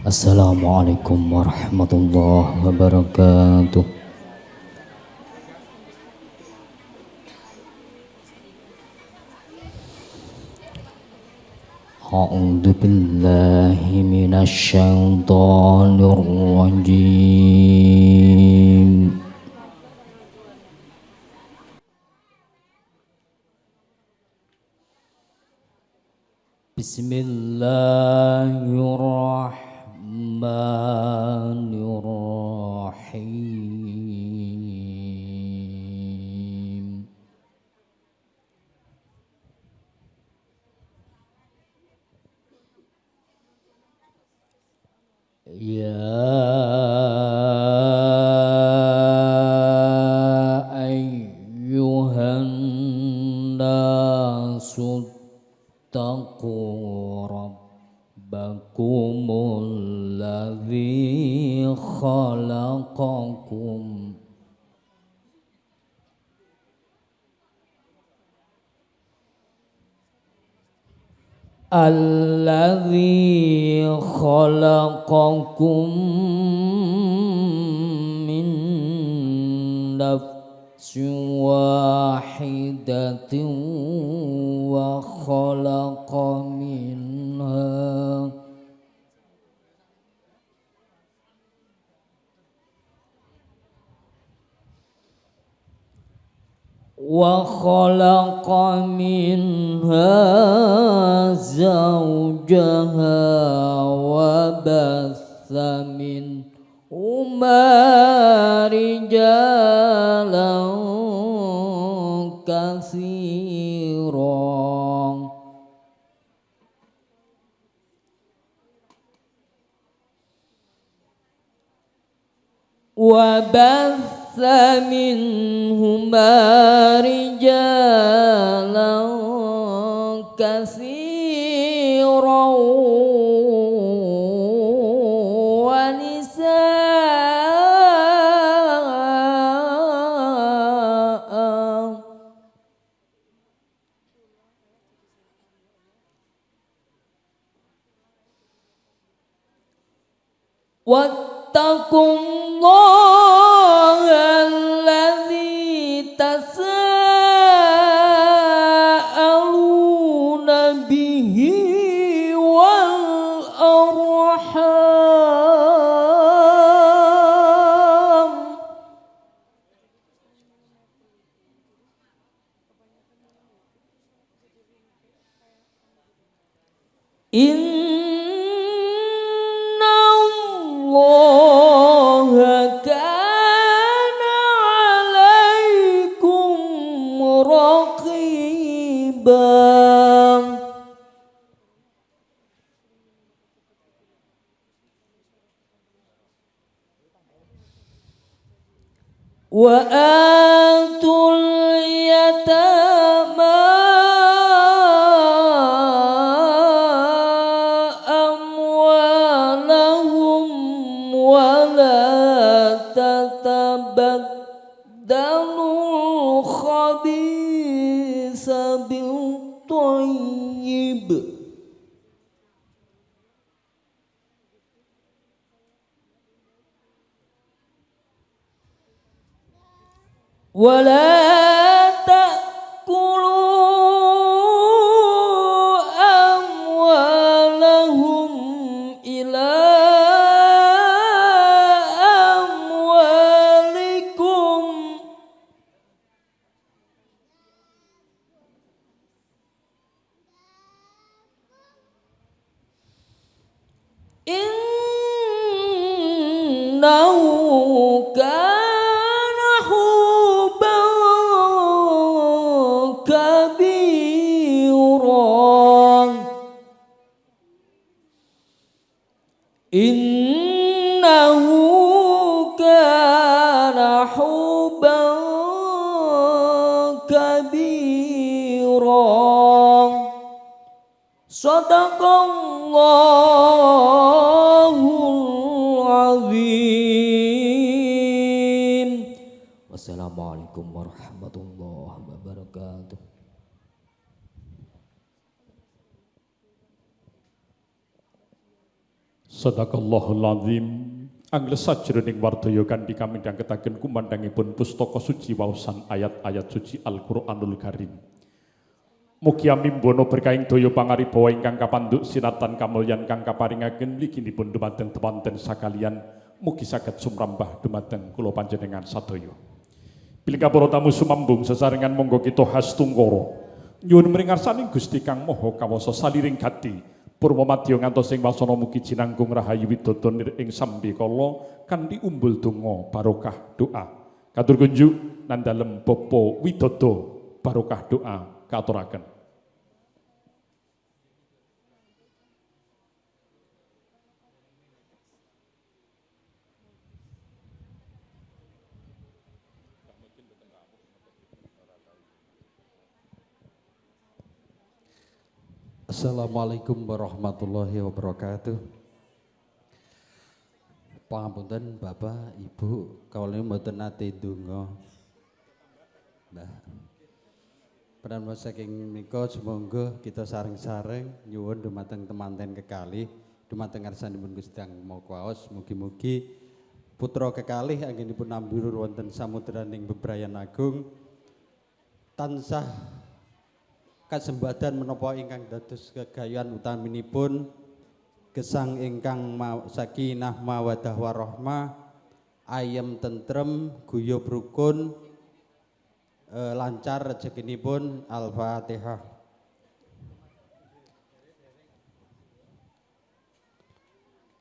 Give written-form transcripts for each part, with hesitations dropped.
Assalamualaikum warahmatullahi wabarakatuh. A'udzu billahi minasy syaithanir rajim. Bismillahirrahmanirrahim. Ya ayyuhan nasu taqu rabbakumul ladzi khalaqakum alladzi khalaqakum min nafsin wahidatin wa khalaqa minha zawjaha wa batha minhuma rijalan katsiran wa batha minhuma rijalan katsiran wa nisaa wattaqullaha alladzi tasaaluna bihi wal arham Allaha kana alaikum raqiban wa atul yatama dalul khabisa bil thayyib wala ta'kulu amwalahum ila innahu kana huban kabiran innahu kana huban kabiran Sadaqallahul azim. Wassalamualaikum warahmatullahi wabarakatuh. Sadaqallahul azim. Angles sajroning wardaya kanthi kamindhang ketaken kumandhangipun pustaka suci waosan ayat-ayat suci Al-Qur'anul Karim. Mugi amimbono berkahing daya pangaribawa ingkang kapanduk sinatan kamulyan kang kaparingaken mliginipun dumateng temanten sakalian, mugi saged sumrambah dumateng kula panjenengan sadaya. Bilih para tamu sumambung sesarengan monggo kita hastungkara nyuwun mringarsaning Gusti Kang Maha Kawasa saliring gati purwa madya ngantos ing wasana mugi jinanggung rahayu widodha nir ing sambikala kanthi umbul donga barokah doa. Katur kunjuk nandhalem bapa widodha barokah doa katuraken. Assalamualaikum warahmatullahi wabarakatuh. Pangapunten Bapak, Ibu, kawula mboten nate ndonga. Nah. Pranama saking menika sumangga kita sareng-sareng nyuwun dumateng temanten kekalih, dumateng ngarsanipun Gusti Ang Maha Kuwasa, mugi-mugi putra kekalih anggenipun ambir wonten samudraning bebrayan agung tansah kasembadan menapa ingkang dados gegayuhan utaminipun gesang ingkang sakinah mawaddah warahmah, ayem tentrem, guyub rukun, lancar rezekinipun. Al-Fatihah.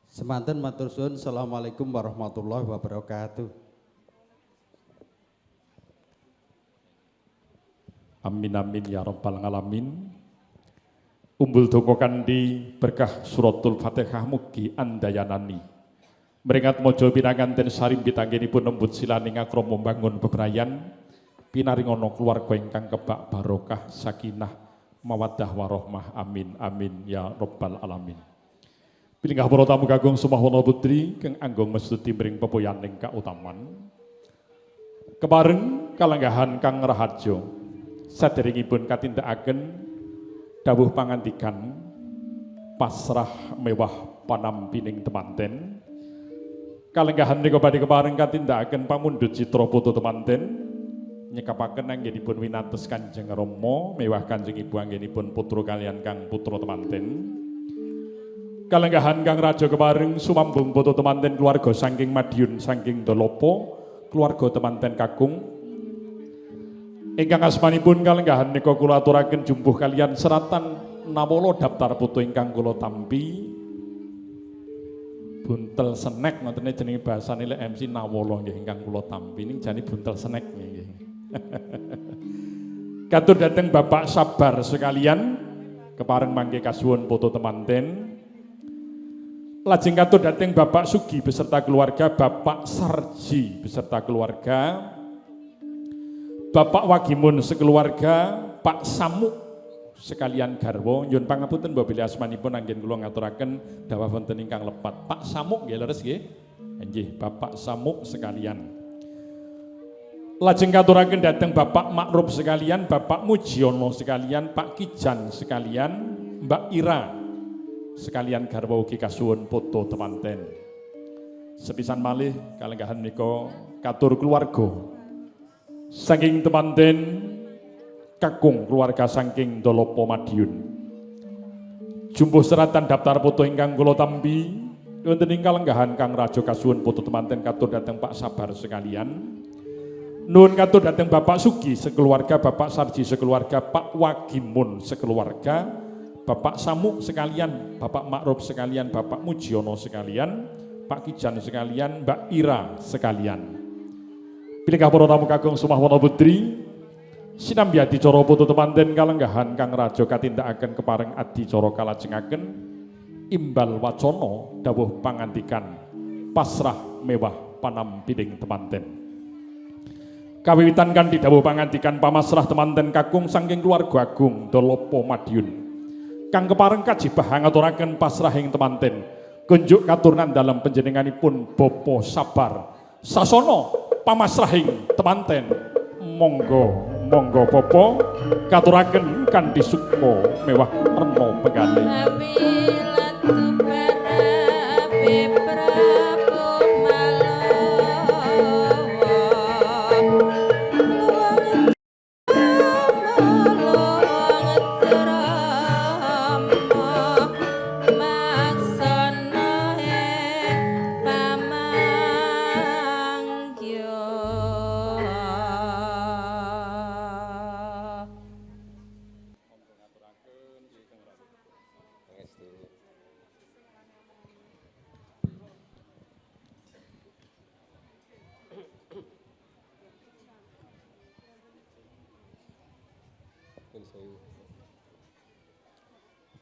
Semanten matur suwun. Assalamualaikum warahmatullahi wabarakatuh. Amin amin ya rabbal alamin. Umbul donga kanthi berkah suratul Fatihah mugi andayanani. Mringat maja pinanganten sarimbit anggenipun nembut silaning akrama mbangun bebrayan pinaringana keluarga ingkang kebak barokah sakinah mawaddah warahmah. Amin amin ya rabbal alamin. Piningah para tamu kakung sumahwana putri kang anggung mestuti mring pepoyaning kautaman. Kepareng kalenggahan Kang Raharjo saderengipun katindakaken dawuh pangandikan pasrah mewah panampining temanten. Kalenggahan menika badhe kepareng katindakaken pamundhut citra foto temanten nyekapaken anggenipun winates Kanjeng Rama mewah Kanjeng Ibu anggenipun putra kaliyan Kang putra temanten. Kalenggahan Kang Raja kepareng sumambung foto temanten keluarga saking Madiun saking Dolopo, keluarga temanten kakung ingkang asmanipun kalenggahan nika kula aturaken jumbuh kalian seratan nawala daftar foto ingkang kula tampi buntel snack ngoten jenenge bahasane lek MC nawala nggih ingkang kula tampi ning jane buntel snack nggih. Katur dhateng Bapak Sabar sekalian kepareng mangke kasuwun foto temanten. Lajeng katur dhateng Bapak Sugi beserta keluarga, Bapak Sarji beserta keluarga, Bapak Wagimun sekeluarga, Pak Samuk sekalian garwa. Nyuwun pangapunten mbok bilih asmanipun anggen kula ngaturaken dawuh wonten ingkang lepat. Pak Samuk nggih leres nggih. Nggih, Bapak Samuk sekalian. Lajeng katuraken dhateng Bapak Makruf sekalian, Bapak Mujiono sekalian, Pak Kijan sekalian, Mbak Ira sekalian garwa ugi kasuwun foto temanten. Sepisan malih kalenggahan menika katur keluarga saking temanten kakung keluarga saking Dolopo Madiun. Jumbuh seratan daftar foto ingkang kula tampi wonten ing kalenggahan Kang Raja kasuwun foto temanten katur dhateng Pak Sabar sekalian. Nuwun katur dhateng Bapak Sugi sekeluarga, Bapak Sarji sekeluarga, Pak Wagimun sekeluarga, Bapak Samuk sekalian, Bapak Makruf sekalian, Bapak Mujiono sekalian, Pak Kijan sekalian, Mbak Ira sekalian. Pilih para tamu kakung sumahwana putri sinambi adicara foto temanten kalenggahan Kang Raja katindakaken kepareng adicara kalajengaken imbal wacana dawuh pangandikan pasrah mewah panampining temanten. Kawiwitan kanthi dawuh pangandikan pamasrah temanten kakung saking keluarga agung Dolopo Madiun kang kepareng kajibah ngaturaken pasrahing temanten kunjuk katurunan dalam panjenenganipun Bapa Sabar sasono pamasrahing temanten. Monggo monggo Bapa katuraken kanthi suka mewah rena pegalih.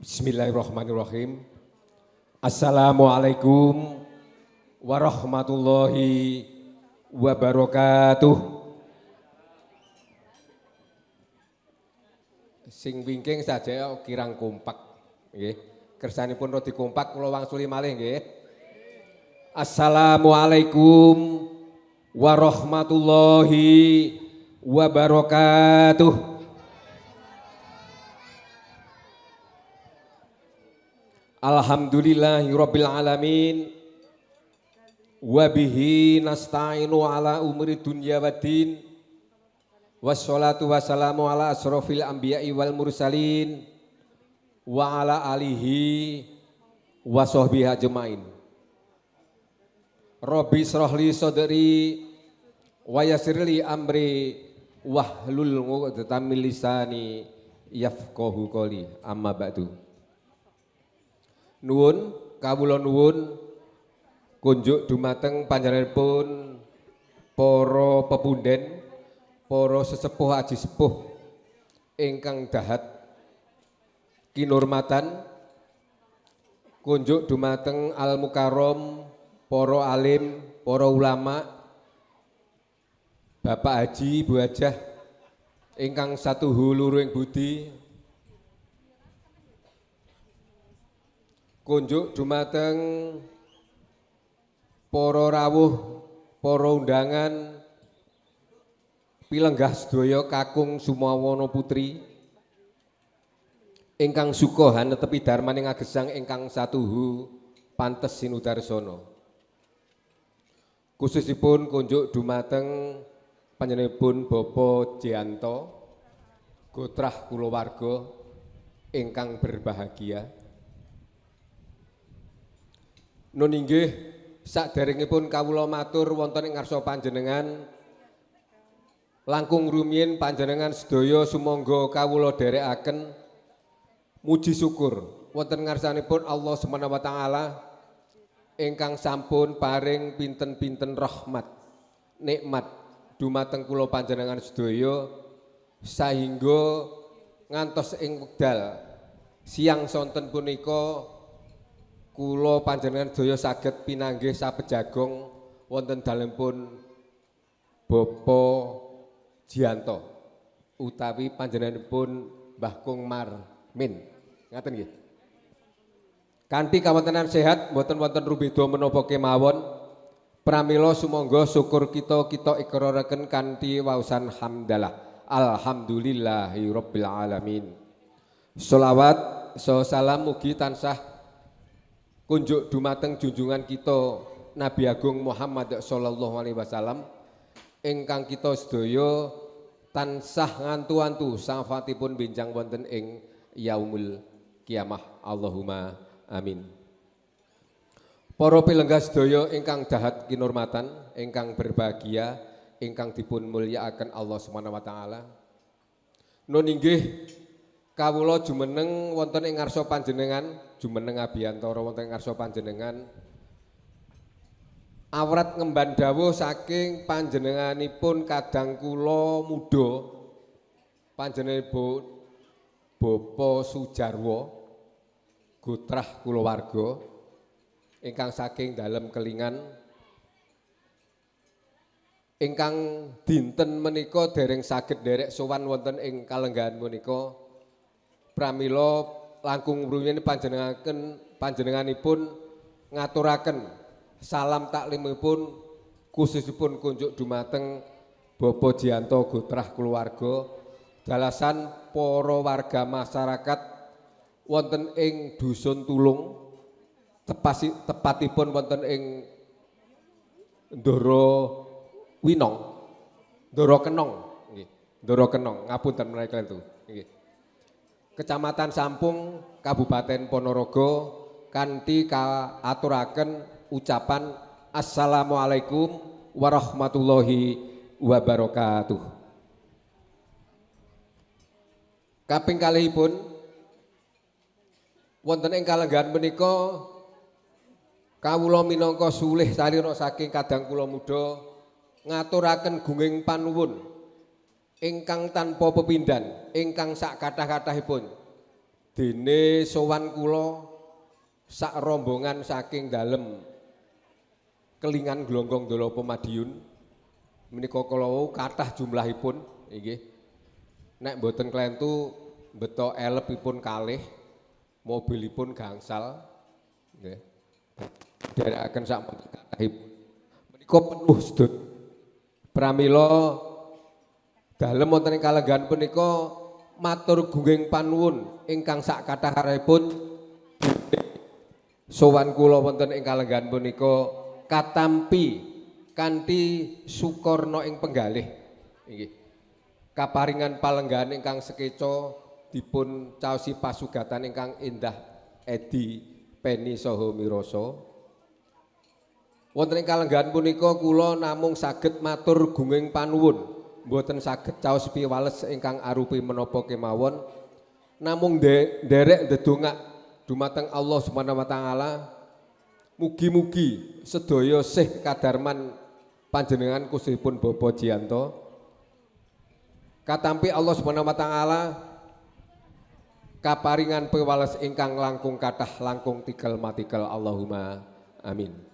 Bismillahirrahmanirrahim. Assalamualaikum warahmatullahi wabarakatuh. Sing wingking saja kirang kompak nggih. Kersanipun rodi kompak kula wangsuli malih nggih. Assalamualaikum warahmatullahi wabarakatuh. Alhamdulillahirabbil alamin. Wa bihi nasta'inu ala umuri dunya waddin. Wassalatu wassalamu ala asrofil anbiya'i wal mursalin wa ala alihi wa sahbihi ajmain. Rabbi shrahli sadri wa yassirli amri wahlul 'uqdatam min lisani yafqahu qouli. Amma ba'du. Nuwun kawula nuwun kunjuk dumateng panjenenganipun para pepunden, para sesepuh aji sepuh ingkang dahat kinurmatan, kunjuk dumateng al mukarrom, para alim, para ulama, Bapak Haji, Bu Hajah ingkang satuhu luruhing budi, kunjuk dumateng para rawuh, para undangan, pilenggah sedaya kakung Sumawana Putri ingkang suka hanetepi darmaning agesang ingkang satuhu pantes sinudarsana. Khususipun kunjuk dumateng panjenenganipun Bapak Jianto Gotrah kulawarga ingkang berbahagia. Nun inggih saderengipun kawula matur wonten ing ngarsa panjenengan langkung rumiyin panjenengan sedaya sumangga kawula dherekaken muji syukur wonten ngarsanipun Allah Subhanahu wa taala ingkang sampun paring pinten-pinten rahmat nikmat dumateng kula panjenengan sedaya sahingga ngantos ing wekdal siang sonten punika kula panjenengan sedaya saged pinanggih sapejagong wonten dalemipun Bapak Jianto utawi panjenenganipun Mbah Kung Marmin. Ngaten nggih. Kanthi kawontenan sehat mboten wonten rubeda menapa kemawon pramila sumangga syukur kita ikraraken kanthi wausan hamdalah. Alhamdulillahirabbil alamin. Sholawat salam mugi tansah kunjuk dumateng junjungan kita Nabi Agung Muhammad sallallahu alaihi wasallam ingkang kita sedaya tansah ngantu-antu syafaatipun benjang wonten ing yaumul kiamah. Allahumma amin. Para pilenggah sedaya ingkang dahat kinurmatan, ingkang berbahagia, ingkang dipun mulyakaken Allah Subhanahu wa taala. Nun inggih kawula jumeneng wonten ing ngarsa panjenengan, jumeneng abiyantara wonten ing ngarsa panjenengan awrat ngemban dawuh saking panjenenganipun kadang kula muda panjenenganipun Bapak Sujarwo Gotrah kulawarga ingkang saking dalem kelingan ingkang dinten menika dereng saged derek sowan wonten ing kalenggahan menika. Pramila langkung rumiyin panjenenganipun ngaturaken salam taklimipun khususipun kunjuk dumateng Bapak Jianto Gotrah kulawarga dalasan para warga masyarakat wonten ing Dusun Tulung tepatipun wonten ing Ndoro Winong, Ndoro Kenong nggih, Ndoro Kenong ngapunten menawi itu nggih. Kecamatan Sampung, Kabupaten Ponorogo kanthi kaaturaken ucapan Assalamualaikum warahmatullahi wabarakatuh. Kaping kalihipun wonten ing kalenggahan menika kawula minangka sulih sarira saking kadang kula muda ngaturaken gunging panuwun ingkang tanpa pepindhan, ingkang sak kathah-kathahipun dene sowan kula sak rombongan saking dalem Kelingan Glonggong Dolopo Madiun menika kala wau kathah jumlahipun nggih. Nek mboten klentu beto elepipun kalih, mobilipun gangsal nggih. Derekaken sak kathahipun. Menika penuh sedut. Pramila dalem wonten ing kalenggahan punika matur gungging panuwun ingkang sak kathahipun sowan kula wonten ing kalenggahan punika katampi kanthi sukarna ing penggalih nggih. Kaparingan palenggahan ingkang sekeca dipun caosi pasugatan ingkang endah edi peni saha mirasa. Wonten ing kalenggahan punika kula namung saged matur gungging panuwun, mboten saged caos piwales ingkang arupi menapa kemawon, namung nderek ndedongak dumateng Allah Subhanahu wa taala. Mugi-mugi sedaya sih kadarman panjenengan khususipun Bapak Jianto. Katampi Allah Subhanahu wa taala kaparingan piwales ingkang langkung kathah langkung tikel matikel Allahumma amin.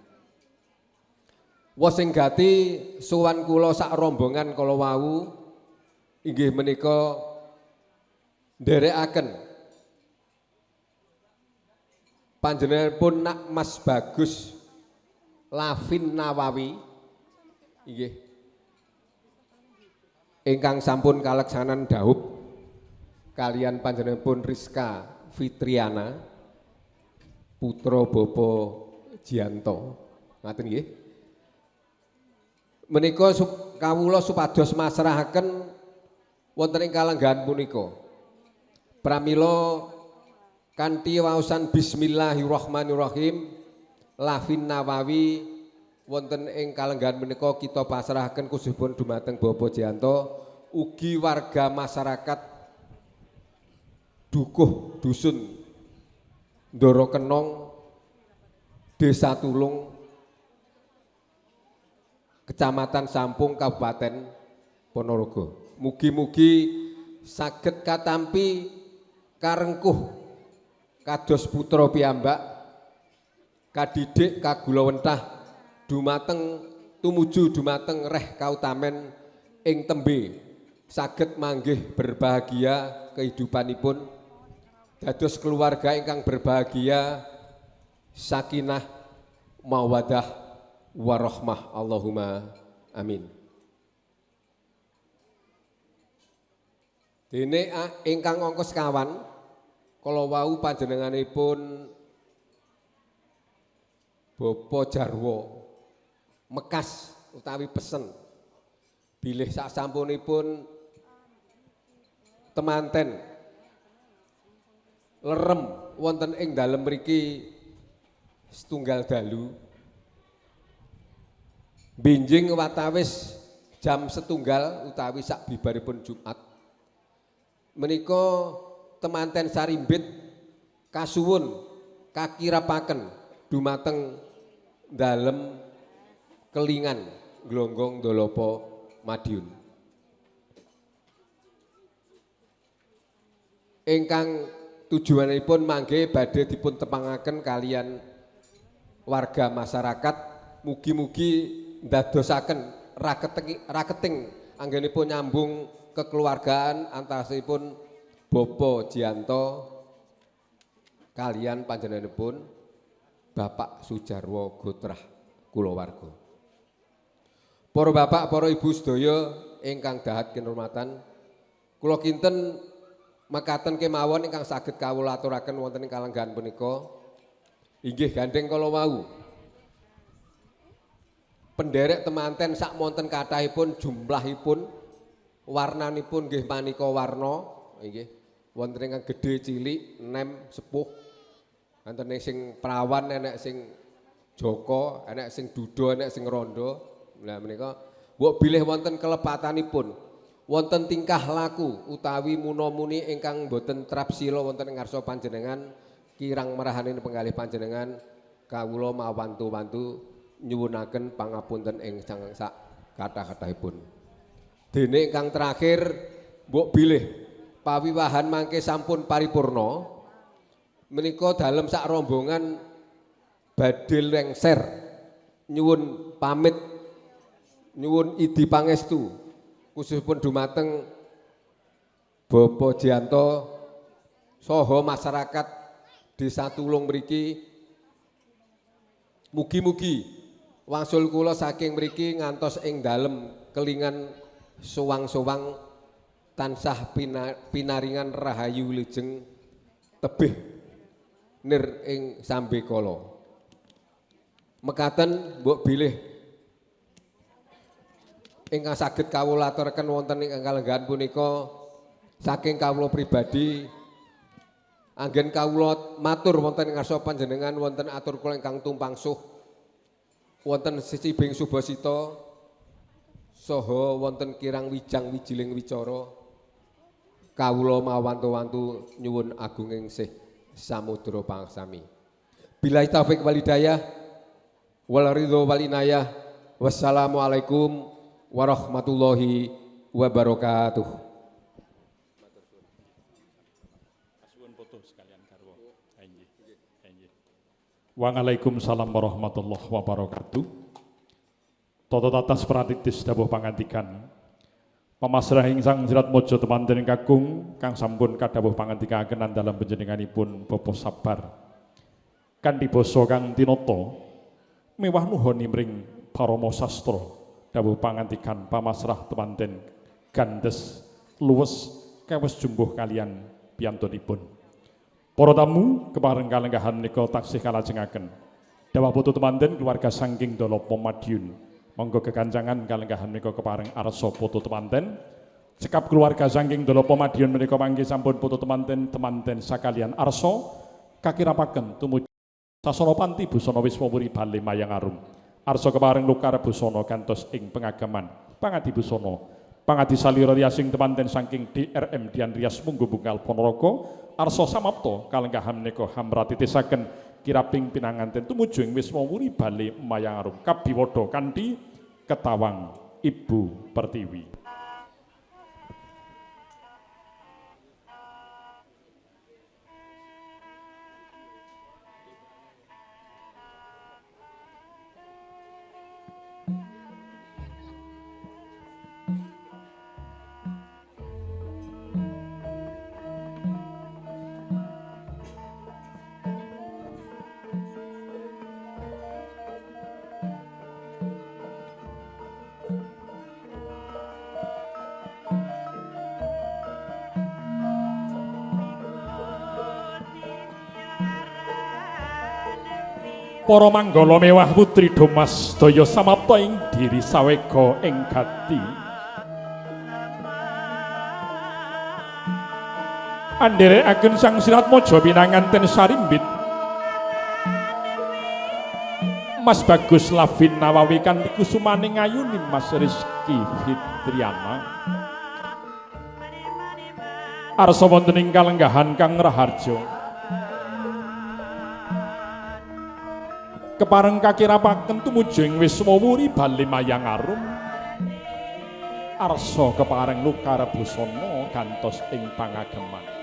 Wosing gati sowan kula sak rombongan kala wau inggih menika nderekaken panjenenganipun Nak Mas Bagus Lavin Nawawi nggih ingkang sampun kaleksanan dhaup kalian panjenenganipun Rizka Fitriana putra Bapa Jianto ngaten nggih. Menika kawula supados masrahaken wonten ing kalenggahan punika pramila kanthi waosan bismillahirrahmanirrahim Lavin Nawawi wonten ing kalenggahan menika kita pasrahaken khususipun dumateng Bapak Jianto ugi warga masyarakat Dukuh Dusun Ndoro Kenong Desa Tulung Kecamatan Sampung Kabupaten Ponorogo. Mugi-mugi saged katampi karengkuh kados putra piyambak kadidik kagulawentah dumateng tumuju dumateng reh kautamen ing tembe saged manggih berbahagia kehidupanipun dados keluarga ingkang berbahagia sakinah mawaddah warahmah Allahumma amin. Dene ingkang angka sekawan kala wau panjenenganipun Bapak Jarwo Mekas utawi pesen bilih sak sampunipun temanten lerem wonten ing dalem mriki setunggal dalu benjing watawis jam setunggal utawi sak bibaripun Jumat menika temanten sarimbit kasuwun kakirapaken dumateng dalem Kelingan Glonggong Dolopo Madiun ingkang tujuanipun mangke badhe dipun tepangaken kalian warga masyarakat mugi-mugi ndadosaken raketing anggenipun nyambung kekeluargaan antarasipun Bapak Jianto kalian panjenenganipun Bapak Sujarwo Gotrah kulawarga. Para bapak, para ibu sedaya ingkang dahat kinurmatan, kula kinten mekaten kemawon ingkang saged kawula aturaken wonten ing kalenggahan punika inggih gandeng kala wau penderek temanten sak monten kathahipun jumlahipun warnanipun nggih manika warna nggih wonten ingkang gedhe cilik nem sepuh wonten sing prawan enek sing joko enek sing duda enek sing rondo. Lah menika mbok bilih wonten kelepatanipun wonten tingkah laku utawi munomuni ingkang boten trapsila wonten ing ngarsa panjenengan kirang merahaning penggalih panjenengan kawula mawantu-wantu nyuwunaken pangapunten ing sak kathah-kathahipun. Dene ingkang terakhir mbok bilih pawiwahan mangke sampun paripurna. Menika dalem sak rombongan badhe lengser nyuwun pamit nyuwun idi pangestu khususipun dumateng Bapak Jianto saha masyarakat Desa Tulung mriki. Mugi-mugi wangsul kula saking mriki ngantos ing dalem kelingan suwang-suwang tansah pinaringan rahayu wilujeng tebih nir ing sambe kala. Mekaten mbok bilih ingkang saged kawula aturaken wonten ing kalenggahan punika saking kawula pribadi anggen kawula matur wonten ing ngarsa panjenengan wonten atur kula ingkang tumpangsuh wonten Sisibing Subasita saha wonten kirang wijang wijiling wicara kawula mawantu-wantu nyuwun agunging sih samudra pangsami. Billahi taufik wal hidayah wal ridho wal inayah. Wassalamualaikum warahmatullahi wabarakatuh. Waalaikumsalam warahmatullahi wabarakatuh. Toto tatas pratitis dawuh pangandikan pamasrah ing Sang Sirat Mojo temanten kakung kang sampun kadhawuh pangandikaken dalam panjenenganipun Bapak Sabar kanthi basa kang tinata mewah nuhoni mring parama sastra dawuh pangandikan pamasrah temanten gandes luwes kawis jumbuh kalian piyantunipun. Para tamu kepareng kalenggahan menika taksih kalajengaken dawuh putu temanten keluarga saking Dolopo Madiun. Monggo kekancangan kalenggahan menika kepareng arsa putu temanten. Cekap keluarga saking Dolopo Madiun menika mangke sampun putu temanten sakalian arsa kakirapaken tumuju sasana panti busana Wiswamuri Bale Mayang Arum. Arsa kepareng lukar busana kantos ing pengagaman pangadi busana pangadi salira riasing temanten saking DRM Dian Rias Munggu Bungkal Ponorogo. Arsa samapta kalenggahan menika hamratitisaken kiraping pinanganten tumuju ing Wiswamuri Bale Mayang Arum kabiwada kanthi ketawang Ibu Pertiwi. Para manggala mewah putri Domas daya samapta ing diri sawega ing gati. Andherekaken Sang Sirat Mojo pinanganten sarimbit. Mas Bagus Lavin Nawawi kanthi kusumaning ayuni Mas Rizky Fitriana. Arsa wonten ing kalenggahan Kang Raharjo. Kepareng kakirapaken tumuju ing Wiswamuri Bale Mayang Arum. Arsa kepareng lukar busana gantos ing pangageman.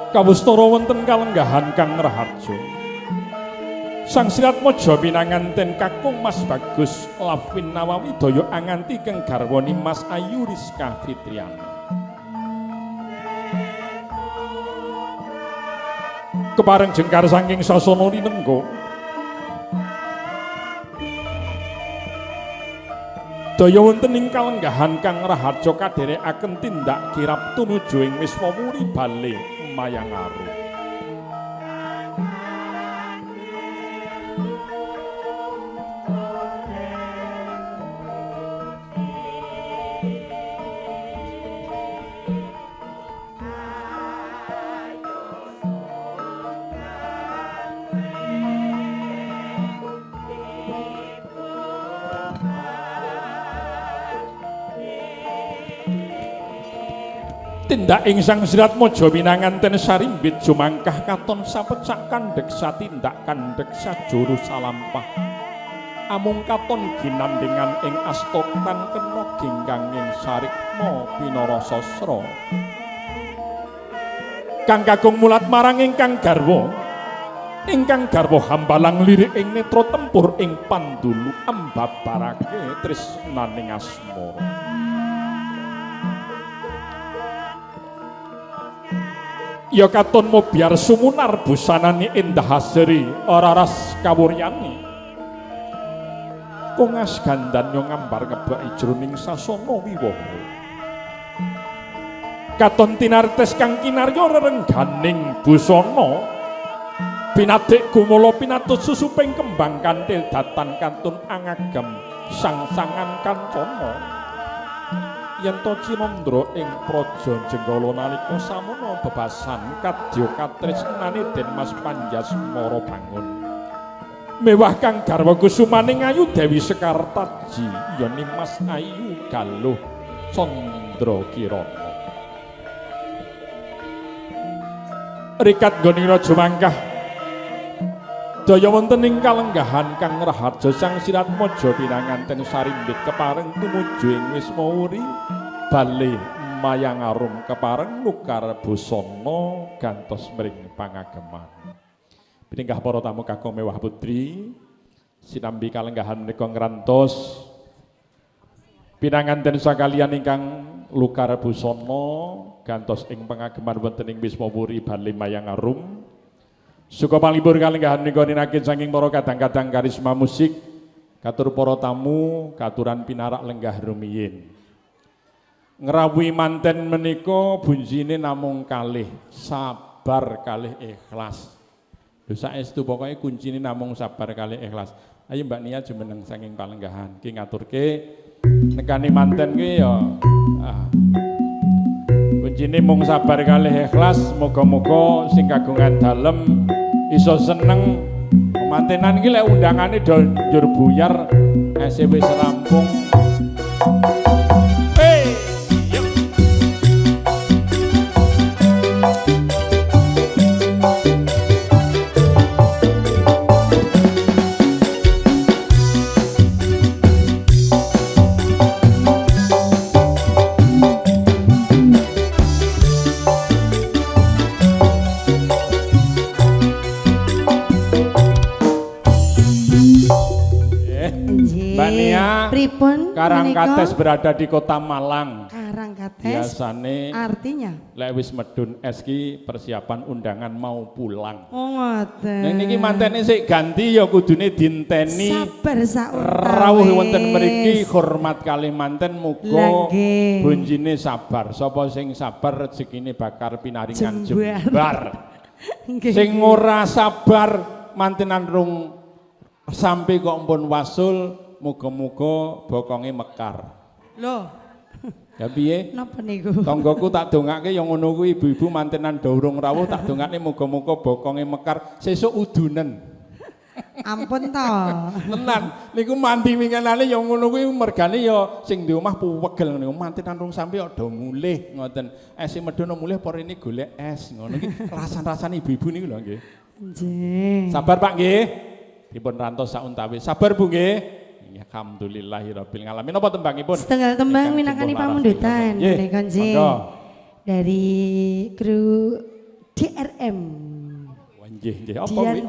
Kawustara wonten kalenggahan Kang Raharjo. Sang Sirat Mojo pinanganten kakung Mas Bagus Lavin Nawawi daya anganti kang garwani Mas Ayu Rizka Fitriana. Kepareng jengkar saking sasana rinengga Daya wonten ing kalenggahan kang raharja kadherekaken tindak kirap tumuju ing Wiswamuri bale Mayangaru. Tindak ing Sang Sirat Maja winanganten sarimbit jumangkah katon sapecak kandhek satindak kandhek sajuru salampah. Amung katon ginandingan ing astotan kena gingganging sarikma pinara sasra. Kang kakung mulat marang ingkang garwa hambalang lirik ing netra tempur ing pandulu ambabarake tresnaning asmara. Ya katon mo biar sumunar busanani indah asri ora ras kawuryani. Kongas gandan yo ngambar ngebaki jroning sasana wiwaha. Katon tinartes kang kinarya rerengganing busana. Pinadik gumala pinatut susuping kembang kantil datan kantun angagem sangsangan kancana. Yen to Cinandra ing praja Jenggala nalika samana bebasan kadya katresnane Den Mas Panjasmara bangun. Mewah kang garwa kusumaning ayu Dewi Sekartaji ya Nimas Ayu Galuh Candra Kirana. Rikat nggoning raja mangkah daya wonten ing kalenggahan kang raharja Sang Sirat Maja pinanganten sarimbit kepareng tumuju ing Wismawuri bale Mayangarum kepareng nukar busana gantos mring pangageman. Pinenggah para tamu kakung mewah putri sinambi kalenggahan menika ngrantos pinanganten sakaliyan ingkang lukar busana gantos ing pangageman wonten ing Wismawuri bale Mayangarum. Suka palibur kalenggahan menika ninaken saking para kadang-kadang karisma musik katur para tamu katuran pinarak lenggah rumiyin. Ngrawuhi manten menika bunjine namung kalih sabar kalih ikhlas. Lho saestu pokoke kuncine namung sabar kalih ikhlas. Ayo Mbak Nia jumeneng saking palenggahan ki ngaturke nekani manten ki ya kuncine mung sabar kalih ikhlas, muga-muga sing kagungan dalem iso seneng mantenan iki lek undangane do njur buyar wis rampung. Karangkates berada di kota Malang. Karangkates biasane artinya lek wis medun eski persiapan undangan mau pulang. Oh ngoten. Niki mantene sik ganti ya kudune dinteni. Sabar sautawis. Rawuh wonten mriki hormat kalih manten muga bunjine sabar. Sapa sing sabar rezekine bakar pinaringan jembar. Sing ora sabar mantenan rung sampai kok ampun wasul. Muga-muga bokonge mekar. Loh. Ya piye? Napa niku? Tanggaku tak dongake ya ngono kuwi ibu-ibu mantenan durung rawuh tak dongake muga-muga bokonge mekar sesuk udunen. Ampun to. Tenan, niku mandi winginane ya ngono kuwi mergane ya sing di omah puwegel niku mantenan rung sampe kok do mulih ngoten. Es sing medhono mulih apa rene golek es ngono iki rasan-rasan ibu-ibu niku lho nggih. Nggih. Sabar Pak nggih. Dipun rantos sauntawis. Sabar Bu nggih. Alhamdulillahirabbil alamin. Napa tembangipun? Setengah tembang minangkani pamundutan menika nggih. Dari kru DRM. Nggih, nggih. Apa kuwi?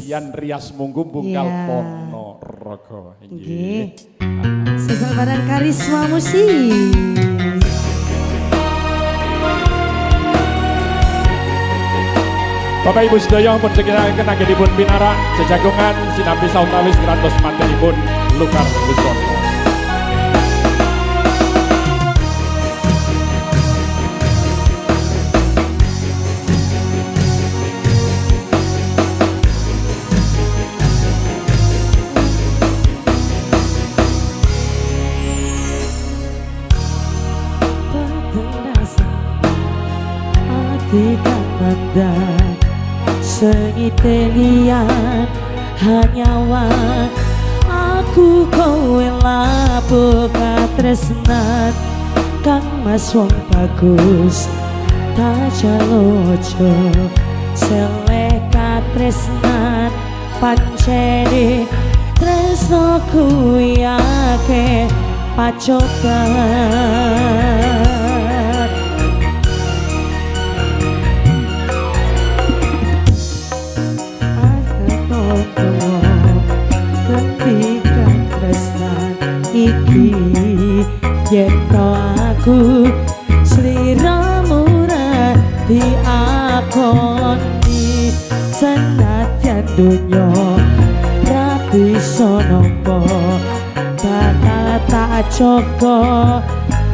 Dian Rias Munggu Bungkal Ponorogo. Nggih. Sesabaran karisma musik. Bapak Ibu sedaya pun sekiranya anggenipun pinarak jejagongan sinambi sauntawis ngantos mantenipun lukar busana. tidak nanda sengitelian hanya aku kowe labuh katresnan kang mas wong bagus tajalojo selek katresnan pancene tresno kuwi akeh pacoban ketika tresnan iki yen aku sliramu ra diakoni senadyan donya ra bisa nampa bakal tak jaga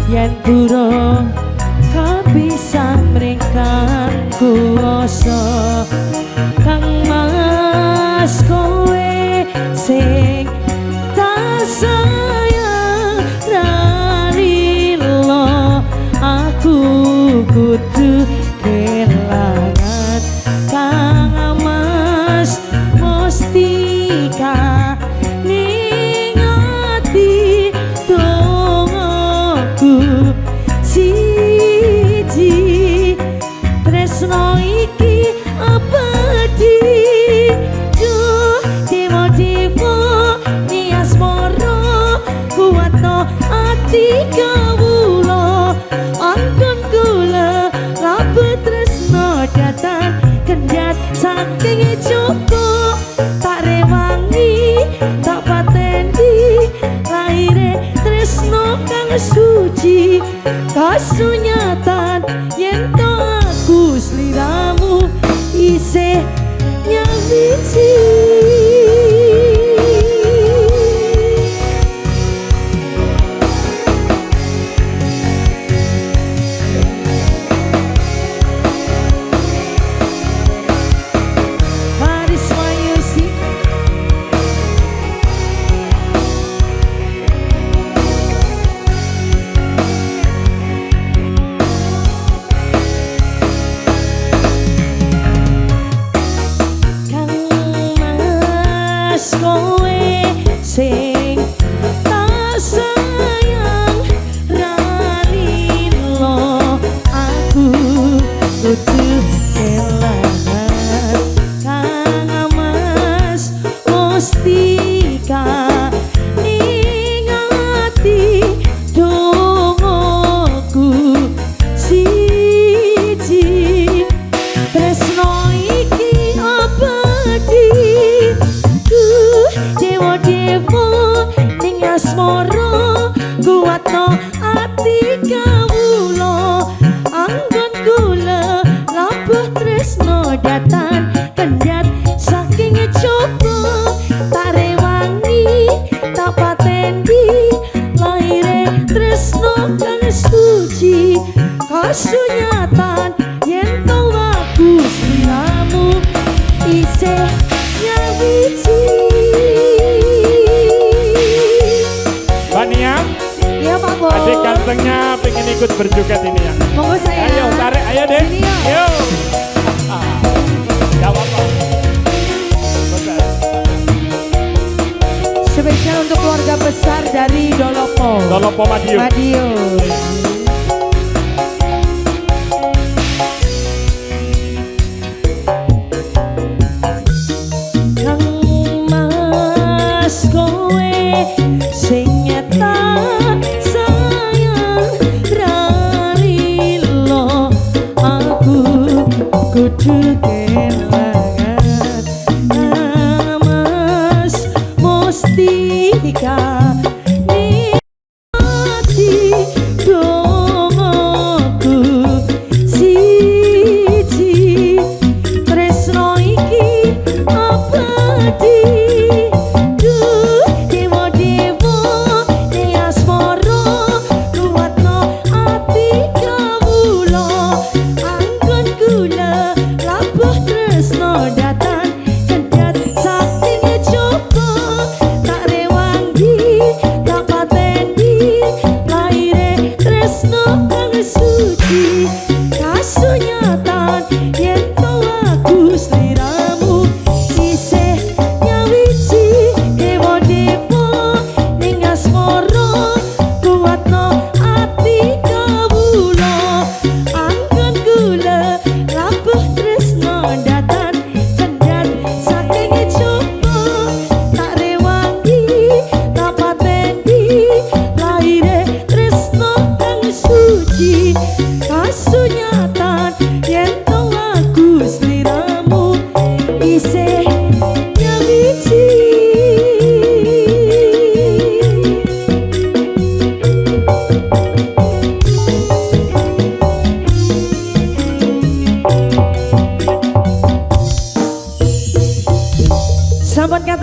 yen durung kabisa mringkang kuwasa kang mas kowe sing tak sayang ralilo aku kudu kelangan kang mas mustika ning ati dongaku siji tresno iki abadi duh dewa-dewa nias moro kuatno ati kawula anggon kula labet tresno datang kendhat saking joko tak rewangi tak pateni laire tresno kang suci kasunyatan yen to aku sliramu isih nyawiji kowe sing tak sayang ralilo aku kudu kelangan kang mas mustika ning ati dongaku siji tresno iki abadi dewa-dewa ning asmara kuatno ati kawula anggon kula labuh tresno datan kendhat saking coba tak rewangi tak pateni laire tresno kang suci kasunyatan yen to aku sliramu isih nyawiji. Bania, ya Pak Bos. adik gantengnya pengen ikut berjoget ini ya. Monggo saya. Ayo tarik, ayo deh. Sini, yuk. Yuk. Gak apa-apa. Spesial untuk keluarga besar dari Dolopo. Dolopo Madiun. Madiun. Kang mas kowe sing nyata sayang ralilo aku kudu kelangan mas mustika ning ati dongaku siji tresno iki abadi duh dewa-dewa ning asmara kuatno ati kawula anggon kula labuh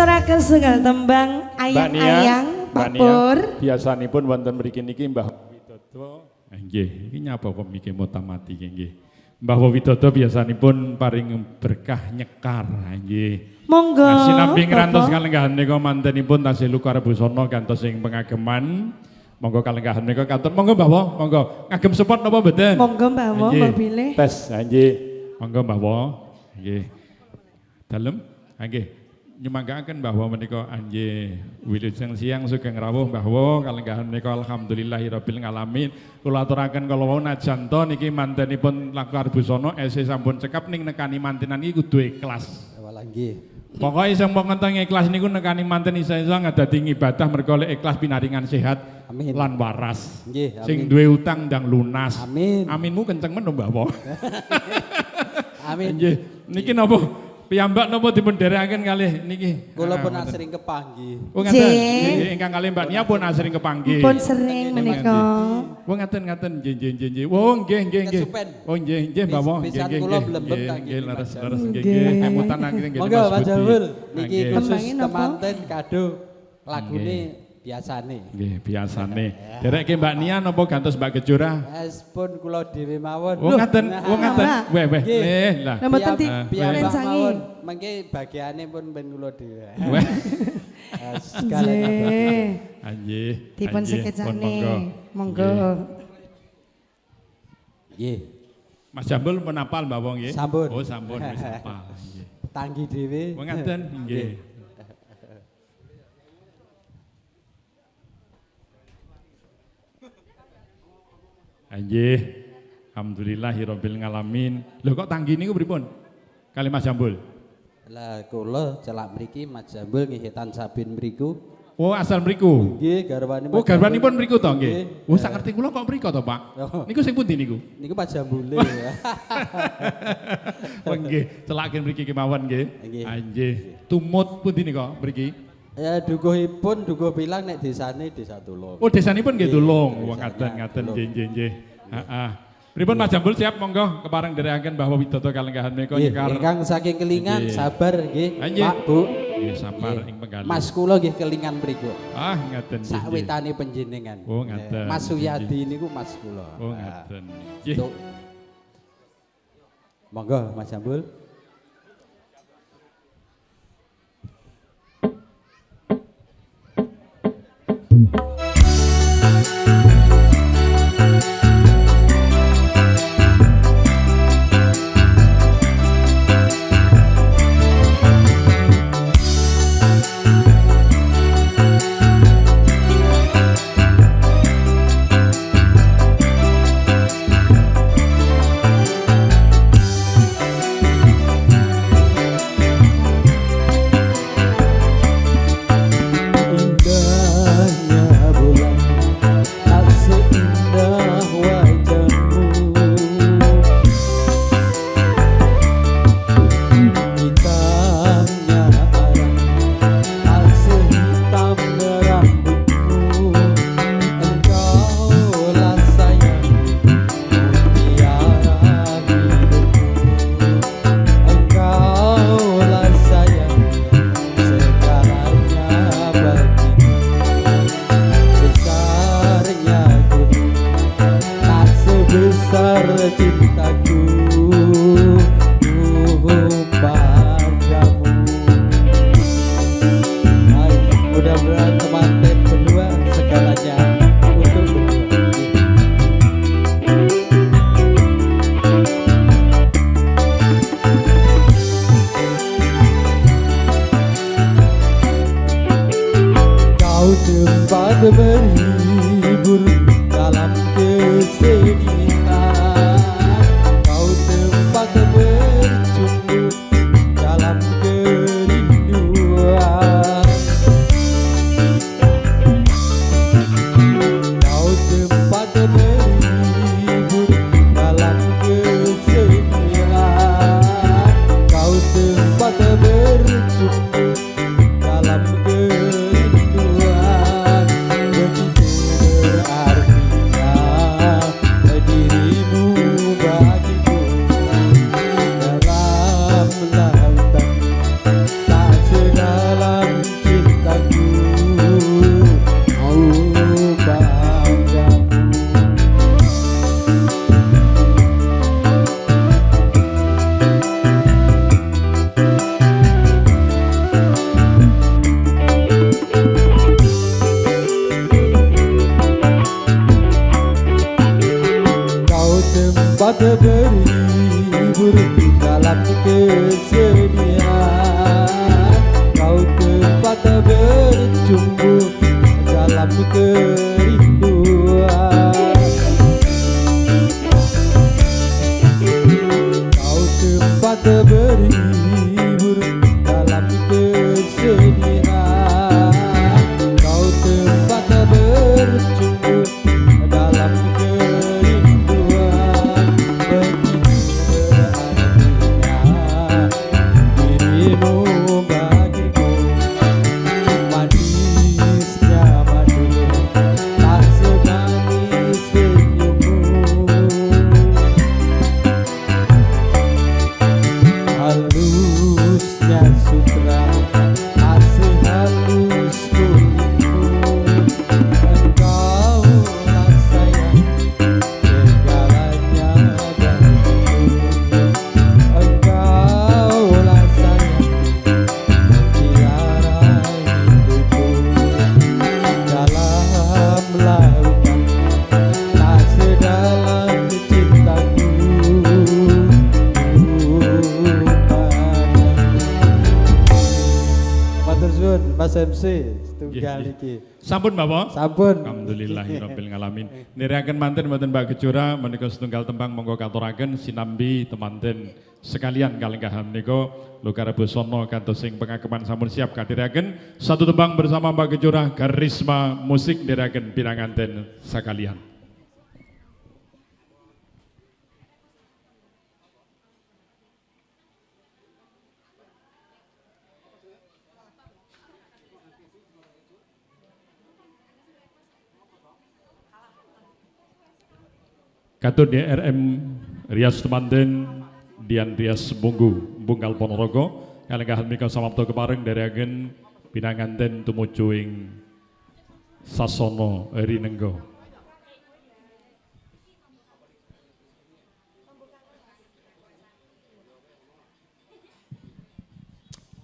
ngaturaken setunggal tembang ayang-ayang Pak Pur. Biasanipun wonten mriki niki Mbah Widodo. Nggih, iki nyapa kok miki mutamati nggih. Mbah Widodo biasanipun paring berkah nyekar nggih. Monggo. Sinambi ngrantos Bapak. kalenggahan menika mantenipun tasih Lukar Busana gantos ing pengageman. Monggo kalenggahan menika katut. Monggo Mbah Wo, monggo ngagem support napa mboten? Monggo Mbah Wo, Nggih. Mbah Bilih. Tes nggih. Monggo Mbah Wo. Nggih. Dalem nggih. Nyemanggaken bahwa menika anjih wilujeng siang sugeng rawuh Mbah Wo kalenggahan menika alhamdulillahirabbil alamin. Kula aturaken kala wau najan to niki mantenipun Lukar Busana esih sampun cekap ning nekani mantenan iki kudu ikhlas. Walah nggih. Pokoknya iseng ngenteng ikhlas niku nekani manten isa-isa ngadati ibadah mergo lek ikhlas pinaringan sehat Amin. lan waras. Nggih, amin. Sing duwe utang ndang lunas. Amin. Aminmu kenceng men Mbah Wo. Amin. Nggih, niki napa piyambak napa dipun derekaken kalih niki? Kula pun ngoten. asring kepanggih. Oh ngaten. Nggih. Nggih, ingkang kalih Mbak Nia pun asring kepanggih. Pun sering menika. Oh ngaten nggih. Oh nggih. Kesupen. Oh nggih Mbah Wo. Pisan kula blembet kangge Nggih leres Mas nggih. Kemutan nggih nggih. Monggo Mas Jabul niki Nggih. khusus Kembangin apa? temanten kado lagune biasane. Nggih, biasane. Dereke Mbak Nia napa gantos Mbak Kejora? Es pun kula dhewe mawon. Oh ngaten. Oh ngaten. Mbak. Weh. Nggih. Lah. Lah mboten di Piyambak rencangi. mawon. Mengke bagiane pun ben kula dhewe. Weh. Sekali. Nggih. Anjih. Dipun anjih, pun sekejane. monggo. Monggo. Nggih. Mas Jambul menapal Mbak Wong nggih? Sampun. Oh, sampun wis apal. Nggih. Tanggi dhewe. Oh ngaten nggih. Anjih. Alhamdulillahirabbil alamin. Lho kok tanggi niku pripun? Kali Mas Jambul. Lah kula celak mriki Mas Jambul ngihitan sabin mriku. Oh, asal mriku. Nggih, garwane Oh, Mas garwanipun Jambul. mriku to nggih. Nggih. Oh, sak ngerti kula kok mriku to, Pak? Oh. Niku sing pundi niku? Niku Mas Jambule ya. Oh nggih, celaken mriki kemawon nggih. Nggih. Anjih. Tumut pundi nika mriki? Ya dukuhipun dukuh bilang nek desane Desa Tulung. Oh, desanipun nggih Nggih, tulung. Wong desanya ngaten Tulung. nggih. Heeh. Pripun Mas Jambul siap monggo kepareng derekaken bahwa Widodo kalenggahan menika Nggih, nyekar. ingkang saking kelingan Nggih. sabar nggih, Anjih. Pak Bu. Nggih, sabar Nggih. ing penggalih. Mas kula nggih kelingan mriku. Ah, ngaten nggih. Sakwetane panjenengan. Oh, ngaten. Mas Suyadi niku mas kula. Oh, Nah, ngaten. Nggih. tuh. Monggo Mas Jambul. Indahnya bulan tak seindah wajahmu. Hitamnya arang tak sehitam rambutmu. Engkaulah sayang mutiara hidupku. Engkaulah sayang segalanya bagiku. Besarnya gunung tak sebesar cintaku padamu. Hai, mudah-mudahan teman-teman berdua segalanya untuk berdua. Kau tempat berhibur dalam kesedihan. Kau tempat bercumbu dalam kerinduan. Kau tempat berhibur dalam kesedihan. Kau tempat bercumbu dalam kerinduan. Begitu pada berhibur dalam kesedihan, kau tempat berjumpa dalam kerinduan. Kau tempat berhibur dalam kesedihan, kau tempat berjumpa dalam kerinduan. Begitu berartinya dirimu bagiku, manisnya madu tak semanis senyummu. Halusnya sutra tak sehalus kulitmu, engkau lah sayang segalanya bagiku, engkau lah sayang mutiara hidupku. Dalam lautan tak sedalam cintaku padamu. Matur suwun Mas MC setunggal niki. Sampun Bapak? Sampun. Alhamdulillahirabbil alamin. Niraken manten mboten Mbak Kejora menika setunggal tembang monggo katuraken sinambi temanten sekalian kalenggahan menika Luka Busana kantos sing pengakeman sampun siap kadiraken satu tembang bersama Mbak Kejora Karisma Musik niraken pinanganten sekalian. Katut DRM Rias Temanten Dian Rias Bunggu Bunggal Ponorogo kalenggahan mika samapta kepareng dherekaken pinanganten tumuju ing sasana rinengga.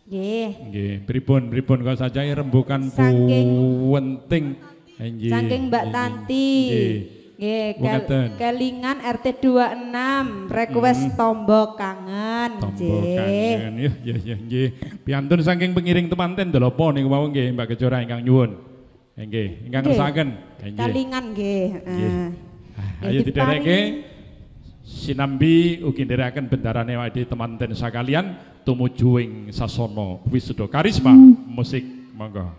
Nggih, pripun kok saja rembukan puwenting. Nggih. Saking Mbak Tanti. Nggih, kelingan RT 26 request tombok kangen. Tombok kangen. Ya nggih. Piantun saking pengiring temanten ndelapa niku wau nggih Mbak Kejora ingkang nyuwun. Nggih, ingkang ngersaken. Kelingan nggih. Ayo didereke sinambi ugi nderekaken bendarane awake temanten sakalian tumuju ing sasana wisuda karisma musik monggo.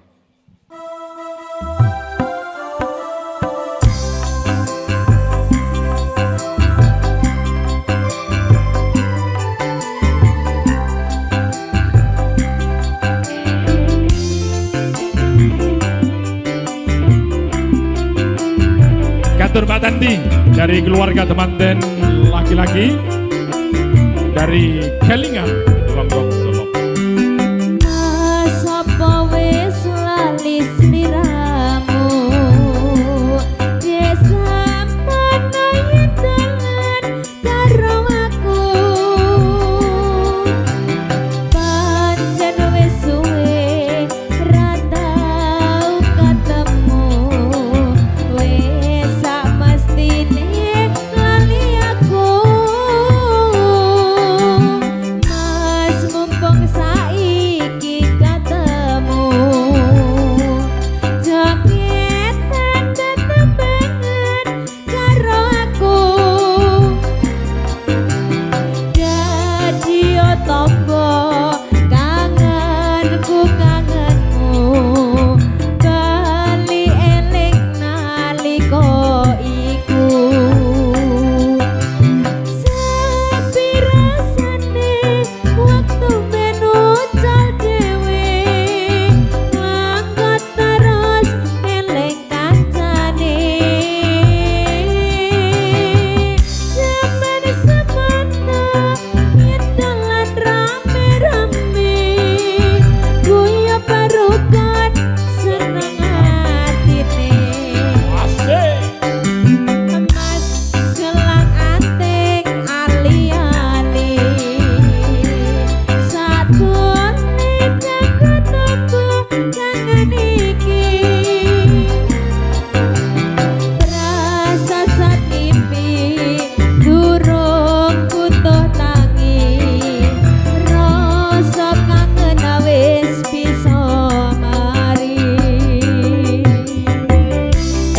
Katur Mbak Tanti dari keluarga temanten laki-laki dari Kelingan Lombok. Sapa wis lali sliramu desa menawi tangan karo aku pancen wis suwe ra tau ketemu wis sak mestine lali aku. Mas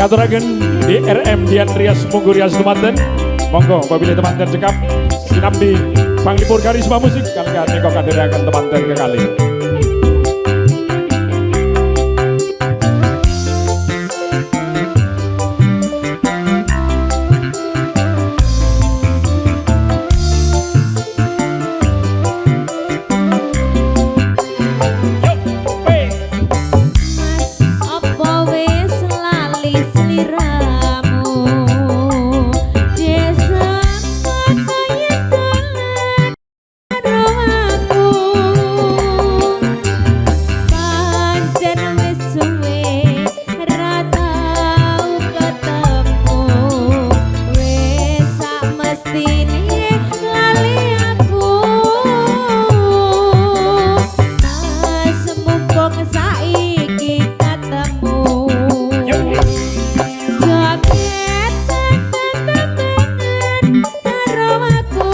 Katuraken di RM Dian Rias Munggu Rias temanten. Monggo apabila temanten cekap sinambi panglipur karisma musik kalian niko kaderakan temanten kekali. Apa wis lali sliramu desa kaya dolan karo aku pancen wis suwe ra tau ketemu wis sak mestine lali aku mas mumpung saiki ketemu joget temen karo aku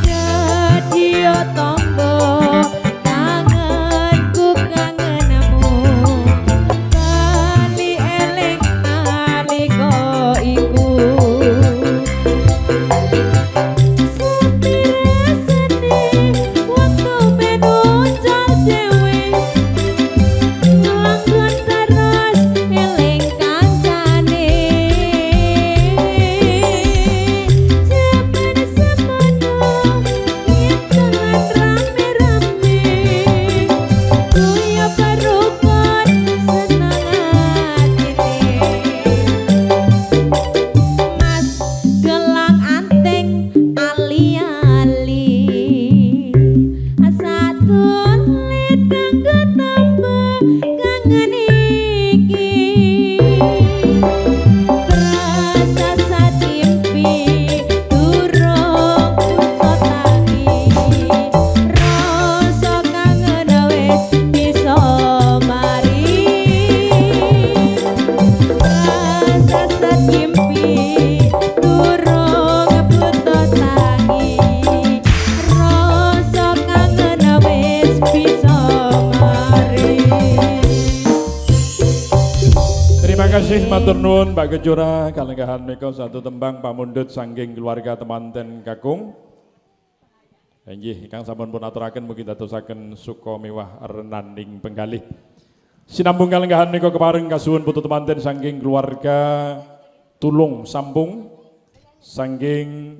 radio tombo kangenku kangenmu bali eling nalika iku sepira sedih waktu menunjol dewe nganggon terus eling kancane jaman semono yen jangan rame-rame kuya perukun seneng atine Mas gelang anting ali-ali satu lit kanggo tambah kangen iki rasa satimpi durung kuso tangi rasa kangen wis bisa mari rasa satimpi durung buta tangi rasa kangen wis bisa mari. Terima kasih matur nuwun Mbak Kejora kalenggahan meka satu tembang pamundhut sangging keluarga temanten kakung. Inggih ingkang sampun pun aturaken mugi dadosaken suka mewah renaning penggalih. Sinambung kalenggahan meka kepareng kasuwun putu temanten sangging keluarga tulung sampung sangging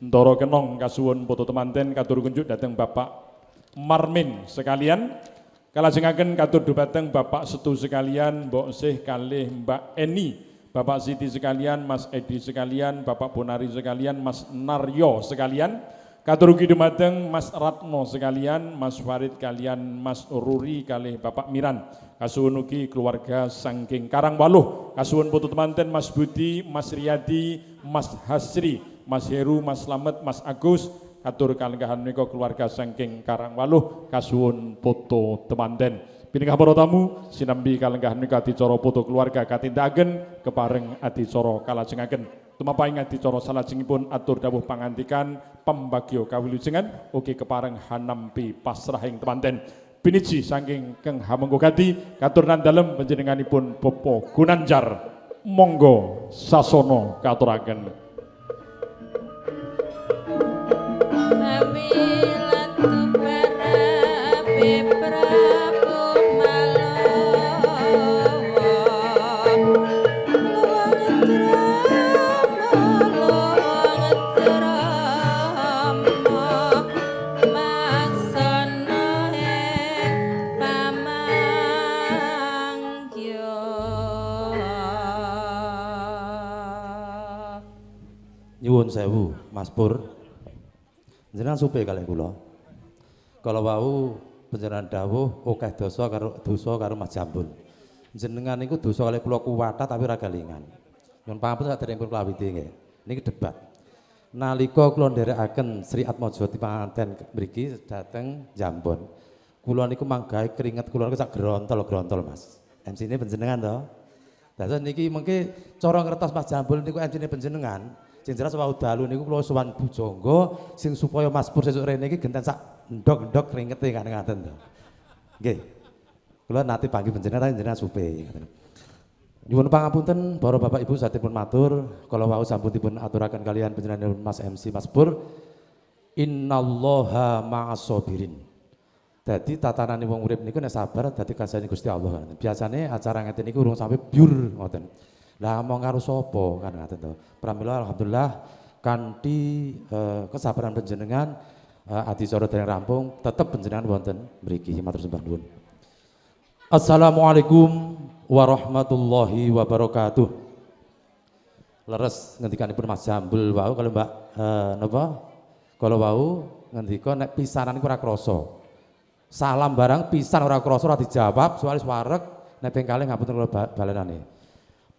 Ndoro Kenong kasuwun putu temanten katur kunjuk dhateng Bapak Marmin sekalian. Kalajengaken katur dhumateng Bapak Setu sekalian, Mbok Sih kalih Mbak Eni, Bapak Siti sekalian, Mas Edi sekalian, Bapak Bonari sekalian, Mas Naryo sekalian. Katur ugi dhumateng Mas Ratno sekalian, Mas Farid kalian, Mas Ruri kalih Bapak Miran. Kasuwun ugi keluarga saking Karangwaluh. Kasuwun putu temanten Mas Budi, Mas Riyadi, Mas Hasri, Mas Heru, Mas Slamet, Mas Agus. Katur kalenggahan menika keluarga saking Karangwaluh kasuwun putu temanten. Piningkah para tamu sinambi kalenggahan menika adicara putu keluarga katindakaken kepareng adicara kalajengaken. Tumapaing adicara salajengipun atur dawuh pangandikan pambagyo kawilujengan ugi kepareng hanampi pasrahing temanten. Piniji saking Kang Hamenggo Gati katur nandalem panjenenganipun Bapak Gunanjar. Monggo sasono katuraken. Kawilan tumerape Prabu Malawa luwang trama maksana ing pamangkya Nyuwun sewu Mas Pur. Jenengan supe kalih kula. Kala wau panjenengan dawuh akeh dosa karo Mas Jambul. Jenengan niku dosa kalih kula kuwatah tapi ra galingan. Nyuwun pangapunten saderengipun kula awiti nggih. Niki debat. Nalika kula nderekaken Sri Atmaja Panganten mriki dhateng Jambon. Kula niku manggahe keringet kula niku sak grontol-grontol Mas. MC-ne panjenengan to. Dados niki mengke cara ngertos Mas Jambul niku MC-ne panjenengan. Sing jelas wau dalu niku kula sowan pujangga sing supaya Mas Pur sesuk rene iki genten sak ndok-ndok kringete kan ngaten to. Nggih. Kula nate panggih panjenengan supe. Nyuwun pangapunten para Bapak Ibu satipun matur, kala wau sampun dipun aturaken kalian panjenengan Mas MC Mas Pur. Innallaha ma'as-sabirin. Dadi tatanane wong urip niku nek sabar dadi kasane Gusti Allah. Biasane acara ngeten niku urung sampai byur ngoten. Lah mau karo sapa kan ngaten to. Pramila alhamdulillah kanthi kesabaran panjenengan adicara dereng rampung tetep panjenengan wonten mriki matur sembah nuwun. Assalamualaikum warahmatullahi wabarakatuh. Leres ngendikanipun Mas Jambul wau kalau Mbak napa? Kalau wau ngendika nek pisanan iku ora krasa. Salam barang pisan ora krasa ora dijawab, soal wareg nek ping kalih ngapunten kula balenane.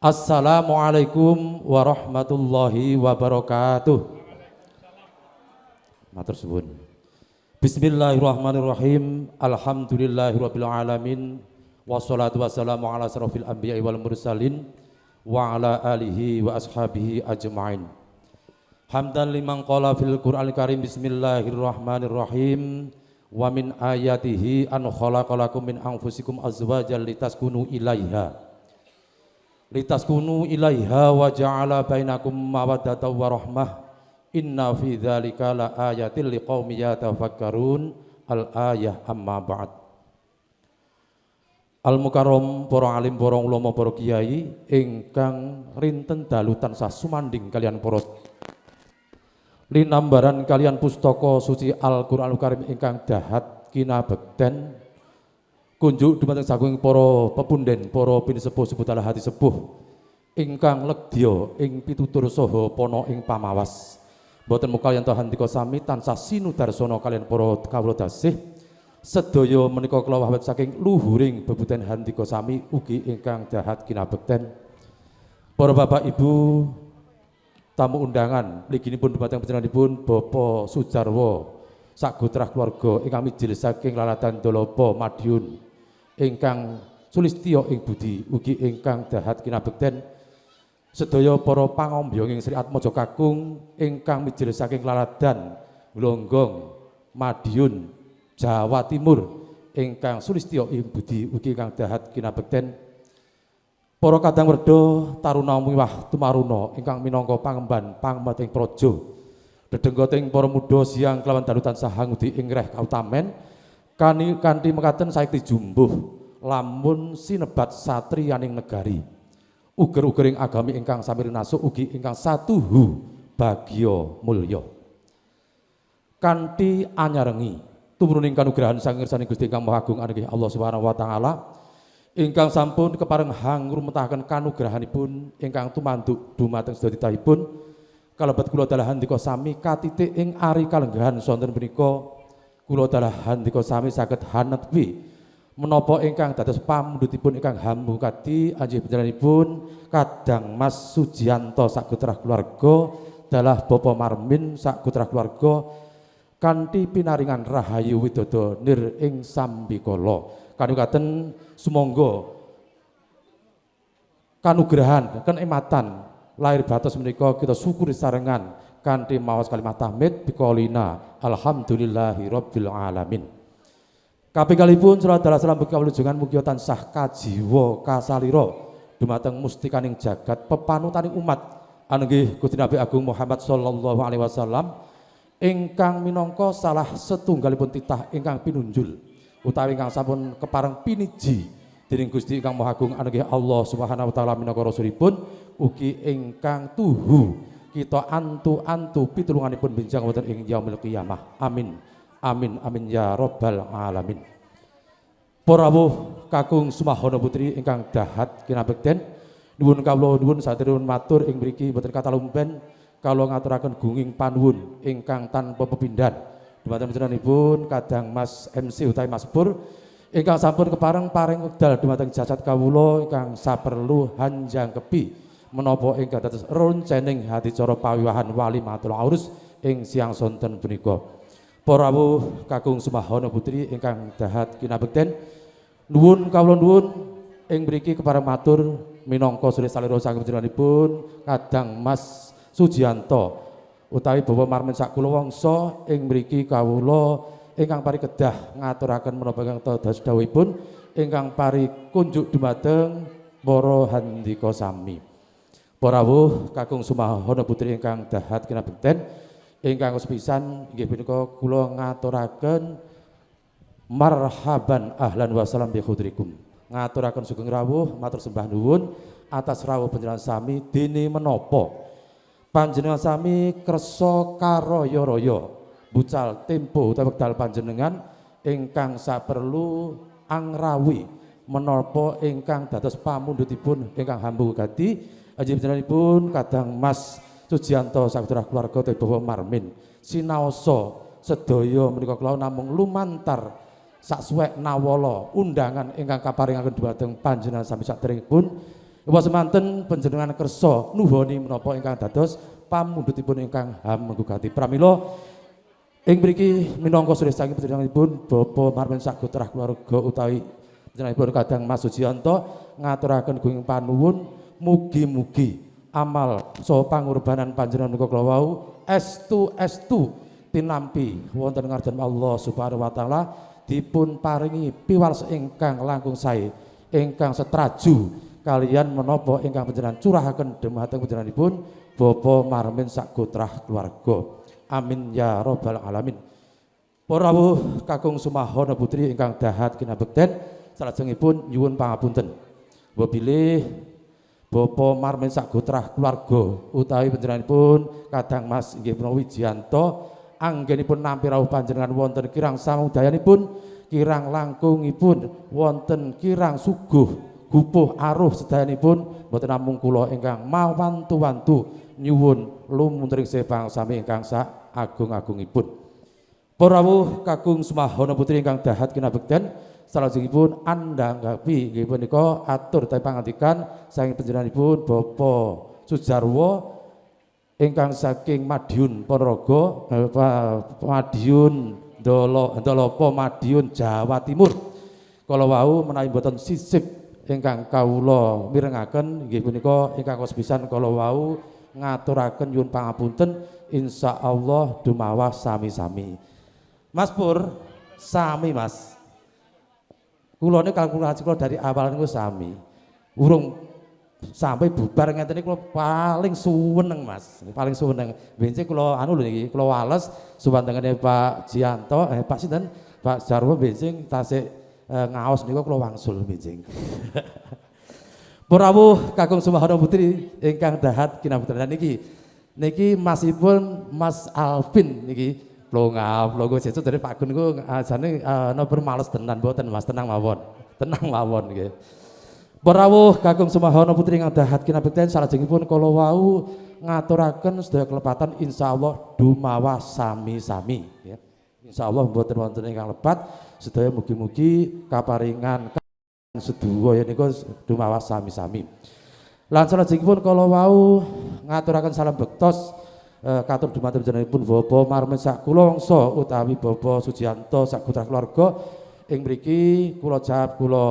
Assalamualaikum warahmatullahi wabarakatuh. Matur suwun. Bismillahirrahmanirrahim. Alhamdulillahirabbil alamin. Wassalatu wassalamu ala asrofil anbiya'i wal mursalin wa ala alihi wa ashabihi ajma'in. Hamdan liman qala fil Qur'anil Karim. Bismillahirrahmanirrahim. Wa min ayatihi an khalaqalakum min anfusikum azwajan litaskunu ilaiha. Litaskunu ilaiha wa ja'ala bainakum mawaddatan wa rahmah. Inna fi dzalika la ayatil liqaumin yatafakkarun. Al-ayah amma ba'd. Al-Mukarram para alim, para ulama, para kiai ingkang rinten dalu tansah sumanding kalian para linambaran kalian pustaka suci Al-Qur'anul Karim ingkang dahat kinabekten kunjuk dumateng saking para pepunden, para pinisepuh sebutalah hati sepuh ingkang legya ing pitutur saha pana ing pamawas. Boten muka yen handika sami tansah sinudarsana kalian para kawula dasih sedaya menika kula wahwet saking luhuring bebuten handika sami ugi ingkang dahat kinabekten. Para Bapak Ibu tamu undangan mliginipun dumateng panjenenganipun Bapak Sujarwo sagotrah keluarga ingkang mijil saking Lalatan Dolapa Madiun ingkang sulistya ing budi ugi ingkang dahat kinabekten. Sedaya para pangombyong ing Sri Atmaja Kakung ingkang mijil saking Laladan Glonggong Madiun Jawa Timur ingkang sulistya ing budi ugi ingkang dahat kinabekten. Para kadang werda taruna miwah tumaruna ingkang minangka pangemban pangemating praja dedenggoting para muda siang kelawan dalu tansah hangudi ing reh kautamen kanthi mekaten saekti jumbuh lamun sinebat satriyaning negari uger-ugering agami ingkang sami rinasuk ugi ingkang satuhu bagya mulya kanthi anyarengi tumruning kanugrahan sang ngersani Gusti ingkang Maha Agung inggih Allah Subhanahu wa taala ingkang sampun kepareng hangrumetaken kanugrahanipun ingkang tumanduk dumateng sedaya titahipun kalebet kula dalah handika sami katitik ing ari kalenggahan sonten punika kula dalah handika sami saged hanepi menapa ingkang dados pamundhutipun ingkang hambu kadi anjih panjenenganipun Kadang Mas Sujianto sagotrah keluarga dalah Bapak Marmin sagotrah keluarga kanthi pinaringan rahayu widodo nir ing sambikala kanukaten sumangga kanugrahan kenikmatan lahir batos menika kita syukuri sarengan kanthi maos kalimat tahmid biqaulina alhamdulillahi rabbil alamin. Kaping kalipun salat salam kawulangan mugi tansah kajiwa kasalira dumateng mustikaning jagat pepanutaning umat anggih Gusti Nabi Agung Muhammad sallallahu alaihi wasallam ingkang minangka salah setunggalipun titah ingkang pinunjul utawi ingkang sampun kepareng piniji dening Gusti ingkang Maha Agung anggih Allah Subhanahu wa taala minangka rasulipun ugi ingkang tuhu kita antu-antu pitulunganipun benjang wonten ing yaumil qiyamah. Amin. Amin amin ya rabbal alamin. Para rawuh kakung Sumahana putri ingkang dahat kinabekten nuwun kawula nuwun sadereng matur ing mriki boten katalumpen kawula ngaturaken gunging panuwun ingkang tanpa pepindhan dumateng panjenenganipun Kadang Mas MC utawi Mas Pur ingkang sampun kepareng paring wekdal dumateng jasad kawula ingkang saperlu hanjangkepi menapa ingkang dados roncening hadicara pawiwahan walimatul aurus ing siang sonten punika. Para rawuh kakung Sumahana putri ingkang dahat kinabekten nuwun kawula nuwun ing mriki kepareng matur minangka suri salira saking panjenenganipun Kadang Mas Sujianto utawi Bapak Marmin sak kula wangsa ing mriki kawula ingkang pari kedah ngaturaken menapa ingkang dados dawuhipun ingkang pari kunjuk dumateng para handika sami. Para rawuh kakung sumahana putri ingkang dahat kinabekten ingkang sepisan inggih punika kula ngaturaken marhaban ahlan wa salam bi khudrikum. Ngaturaken sugeng rawuh matur sembah nuwun atas rawuh panjenengan sami dene menapa panjenengan sami kersa karaya-raya bucal tempo utawi wekdal panjenengan ingkang saperlu angrawi menapa ingkang dados pamundhutipun ingkang hambu gati ajeng panjenenganipun kadang Mas Sujianto sakutra keluarga Bapak Marmin sinaosa sedaya menika kula namung lumantar saksuwek nawala undangan ingkang kaparingaken dhumateng panjenengan sami saderengipun uga semanten panjenengan kersa nuhoni menapa ingkang dados pamundhutipun ingkang hambu gati pramila ing mriki minangka sedherek saking panjenenganipun Bapak Marmin sakutra keluarga utawi panjenenganipun kadang Mas Sujianto ngaturaken gunging panuwun mugi-mugi amal saha pangorbanan panjenengan menika kula wau estu tinampi wonten ngarep Allah Subhanahu wa taala dipun paringi piwales ingkang langkung sae ingkang setraju kalian menapa ingkang panjenengan curahaken dhumateng panjenenganipun Bapak Marmin sakutrah keluarga. Amin ya rabbal alamin. Para rawuh kakung sumahana putri ingkang dahat kinabekten salajengipun nyuwun pangapunten. Mbok bilih Bapak Marmin sakutrah keluarga utawi panjenenganipun kadang Mas inggih punika Wijianto anggenipun nampi rawuh panjenengan wonten kirang samudayanipun kirang langkungipun wonten kirang suguh gupuh aruh sedayanipun boten namung kula ingkang mawantu-wantu nyuwun lumunturing sebang sami ingkang sak agung-agungipun. Para rawuh kakung sumahana putri ingkang dahat kinabekten salajengipun andhanggapi nggih punika atur tapi pangandikan saking panjenenganipun Bapak Sujarwo ingkang saking Madiun Ponorogo Madiun Ndolopo Madiun Jawa Timur. Kala wau menawi boten sisip ingkang kawula mirengaken inggih punika ingkang kasepisan kala wau ngaturaken nyuwun pangapunten insyaallah dumawa sami-sami. Mas Pur, sami Mas. Kula niku kalkulasi kula dari awal niku sami. Urung sampai bubar ngeten iki kula paling suweneng Mas. Paling suweneng. Benjing kula anu lho niki, kula wales suwandengane Pak Jianto, Pak sinten? Pak Jarwo benjing tasik ngaos niku kula wangsul benjing. Para rawuh kakung sumahana putri ingkang dahat kinabekten niki masipun Mas Alvin niki logo sesuk dari Pak Gun niku ajane napa males tenan mboten Mas tenang mawon nggih. Para rawuh kakung sumahana putri ingkang dahat kinabekten salajengipun kala wau ngaturaken sedaya kelepatan insyaallah dumawa sami-sami ya. Insyaallah mboten wonten ingkang lepat sedaya mugi-mugi kaparingan sedaya niku dumawa sami-sami. Lan salajengipun kala wau ngaturaken salam bektos katur dumateng panjenenganipun Bapak Marmin sak kula wangsa utawi Bapak Sujianto sak putra keluarga ing mriki kula jawab kula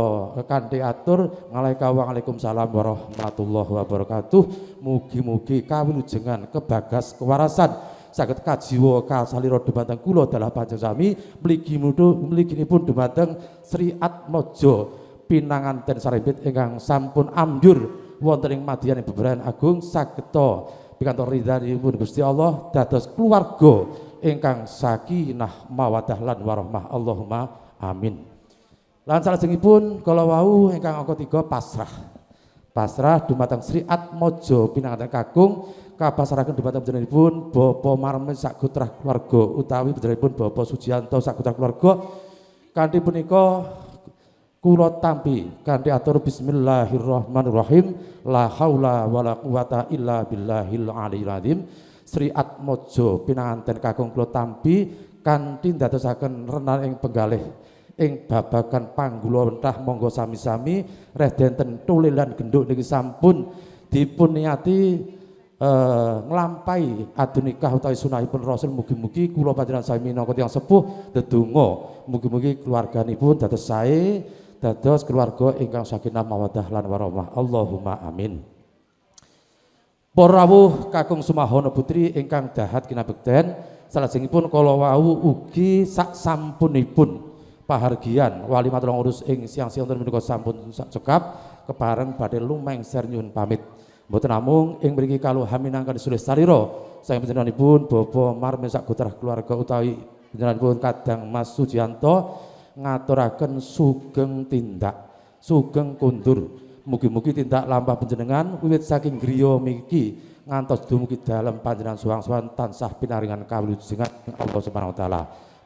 kanthi atur Waalaikumsalam warahmatullahi wabarakatuh. Mugi-mugi kawilujengan kebagas kewarasan saged kajiwa kasalira dumateng kula dalah panjenengan sami mliginipun dumateng Sri Atmaja pinanganten sarembit ingkang sampun ambyur wonten ing madyan bebrayan agung sageta pikantuk ridhanipun Gusti Allah dados keluarga ingkang sakinah mawaddah lan warahmah Allahumma amin. Lan salajengipun kala wau ingkang angka 3 pasrah dumateng Sri Atmaja pinanganten kakung kapasrahaken dumateng panjenenganipun Bapak Marmin sakutrah keluarga utawi panjenenganipun Bapak Sujianto sakutrah keluarga kanthi punika kula tampi kanthi atur bismillahirrahmanirrahim la haula wala quwata illa billahil aliyil azim. Sri Atmaja pinanganten kakung kula tampi kanthi ndadosaken renan ing penggalih ing babagan panggula wentah monggo sami-sami redenten tulilan genduk niki sampun dipun niati nglampahi adunikah utawi sunahipun Rasul. Mugi-mugi kula panjenengan sami minangka tiyang sepuh ndedonga mugi-mugi keluarganipun dados sae dados keluarga ingkang sakinah mawaddah lan warahmah Allahumma amin. Para rawuh kakung sumahana putri ingkang dahat kinabekten Salajengipun kala wau ugi sak sampunipun pahargian walimatul urus ing siang-siang menika sampun sak cekap kepareng badhe lumengser nyuwun pamit. Mboten namung ing mriki kaluhan minangka disulis sarira saking panjenenganipun Bapak Marmin sak gotrah keluarga utawi panjenenganipun Kadang Mas Sujiyanto ngaturaken sugeng tindak, sugeng kundur. Mugi-mugi tindak lampah panjenengan wiwit saking griya miki ngantos dumugi dalem panjenengan suwang-suwang tansah pinaringan kawujudan Allah Subhanahu wa taala.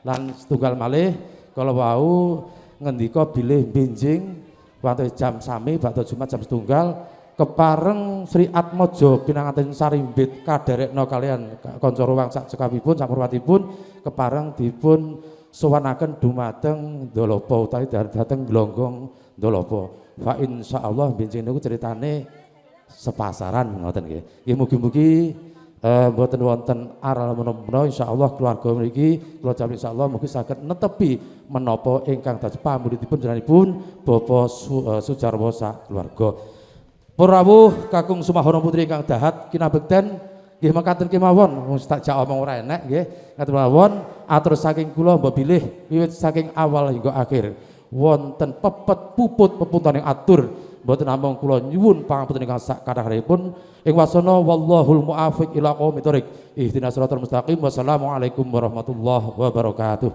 Lan setunggal malih kala wau ngendika bilih benjing wonten jam sami bakda Jumat jam setunggal kepareng Sri Atmaja pinanganten sarimbit kaderekna kalian kanca ruwang sak cekapipun sak purwatipun kepareng dipun sowanaken dumateng Ndolapa utawi dhateng Glonggong Ndolapa. Fa insyaallah benjing niku ceritane sepasaran ngoten nggih. Nggih mugi-mugi mboten wonten aral menapa insyaallah keluarga mriki kula jamin insyaallah mugi saged netepi menapa ingkang dados pamulitipun jenenganipun Bapak Sujarwo sak keluarga. Rawuh kakung Sumahono putri ingkang dahat kinabekten nggih mekaten kemawon wis tak jak omong ora enek nggih ngaten mawon atur saking kula mbok bilih wiwit saking awal hingga akhir wonten pepet puput pepuntaning atur. Mboten namung kula nyuwun pangapunten ingkang sak kathahipun ing wasana wallahul muwaffiq ila aqwamit thoriq. Ihdinas siratal mustaqim. Wassalamualaikum warahmatullahi wabarakatuh.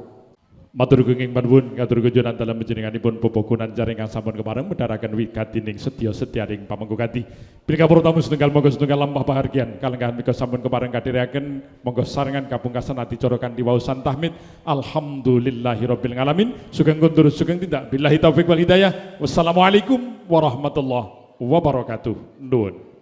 Matur gunging panuwun ngatur kunjunan dalam panjenenganipun popokunan jaringan sampun kepareng medharaken wigatining setya-setyaning pamenggo gati. Bilika para tamu setunggal monggo setunggal lampah pahargyan kalenggahan menika sampun kepareng kadherekaken monggo sarengan kapungkasan adicara kanthi wausan tahmid alhamdulillahirabbil alamin. Sugeng kundur sugeng tindak billahi taufik wal hidayah. Wassalamualaikum warahmatullahi wabarakatuh. Nuwun.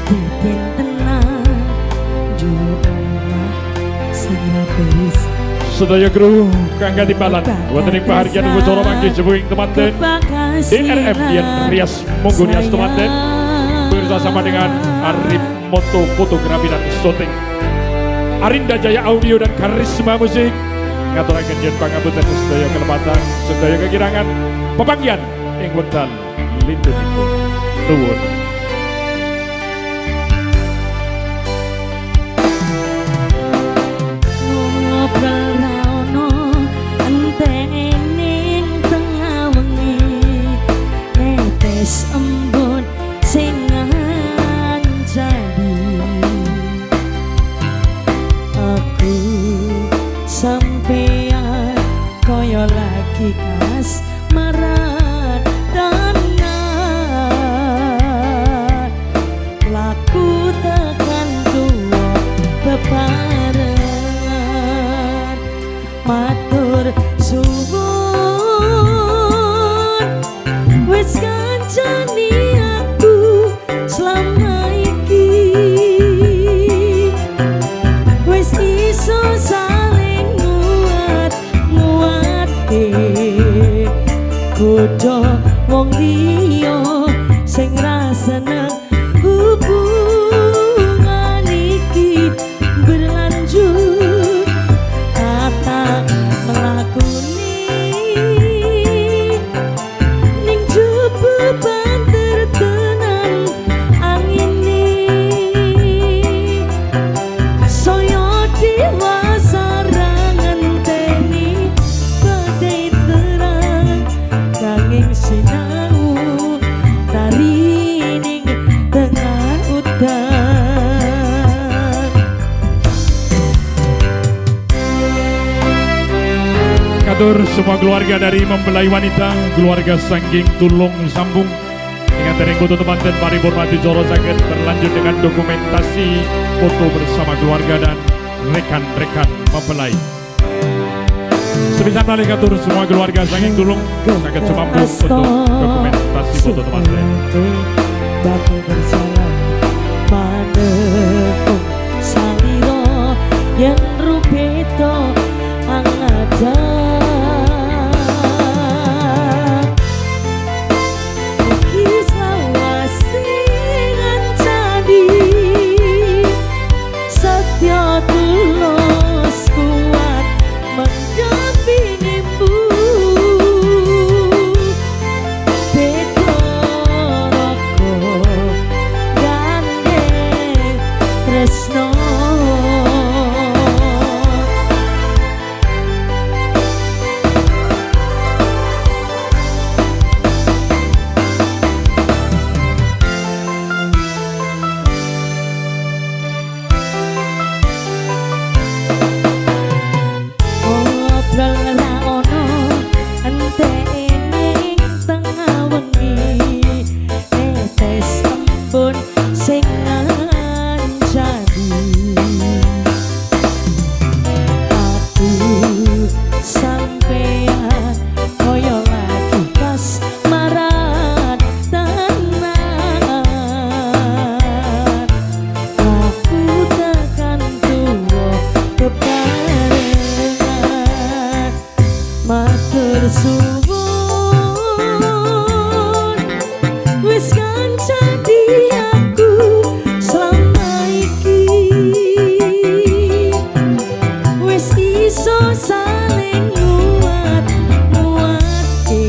Kediten tenang Jumat Sirabis Sedaya kru kangge timbalan wonten ing pahargyan upacara mangke jebuing temanten DRF yen rias monggo rias temanten bersama dengan Arif Moto Fotografi dan Shooting, Arinda Jaya Audio dan Karisma Musik ngaturaken yen pangapunten sedaya kelepatan sedaya kekirangan pepanggihan ing wekdal lindunipun. Nuwun. Embun sing ngancani aku sampeyan kaya lagi kas marat dangan laku tekan tuwa bebarengan matur suwun wis kancani aku selama iki wis iso saling nguat-nguate kudu wong liya sing ra seneng hubungan iki berlanjut kata melakoni banter tenan angini saya dewasa ngenteni badai terang nanging sinau tarining tengah udan. Katur semua keluarga dari mempelai wanita, keluarga Sangging Tulung Sambung dengan tering foto temanten paripurna dicara saged berlanjut dengan dokumentasi foto bersama keluarga dan rekan-rekan mempelai. Sebisa malih katur semua keluarga Sangging Tulung saged sumampu untuk dokumentasi foto temanten. Baku berjalan manekung saliro yen rupeto angada iki selawase suwun wis ngancani aku selama iki wis iso saling nguat-nguatke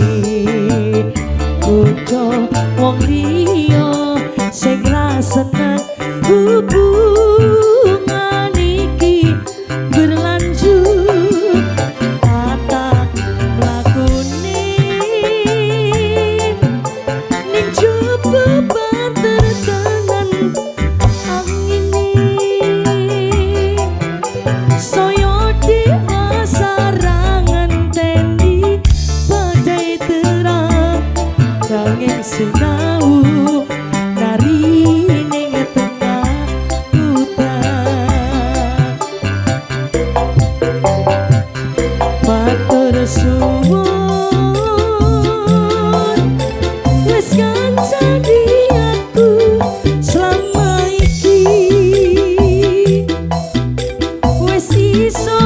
kudu wong liya sing ra seneng hubungan iki berlanjut tatap lakune ning jaba banter tenan angine saya diasarangan tendi badai terang nanging sinau nari ning tengah hutan matur suwun wis ngancani aku selama iki wis iso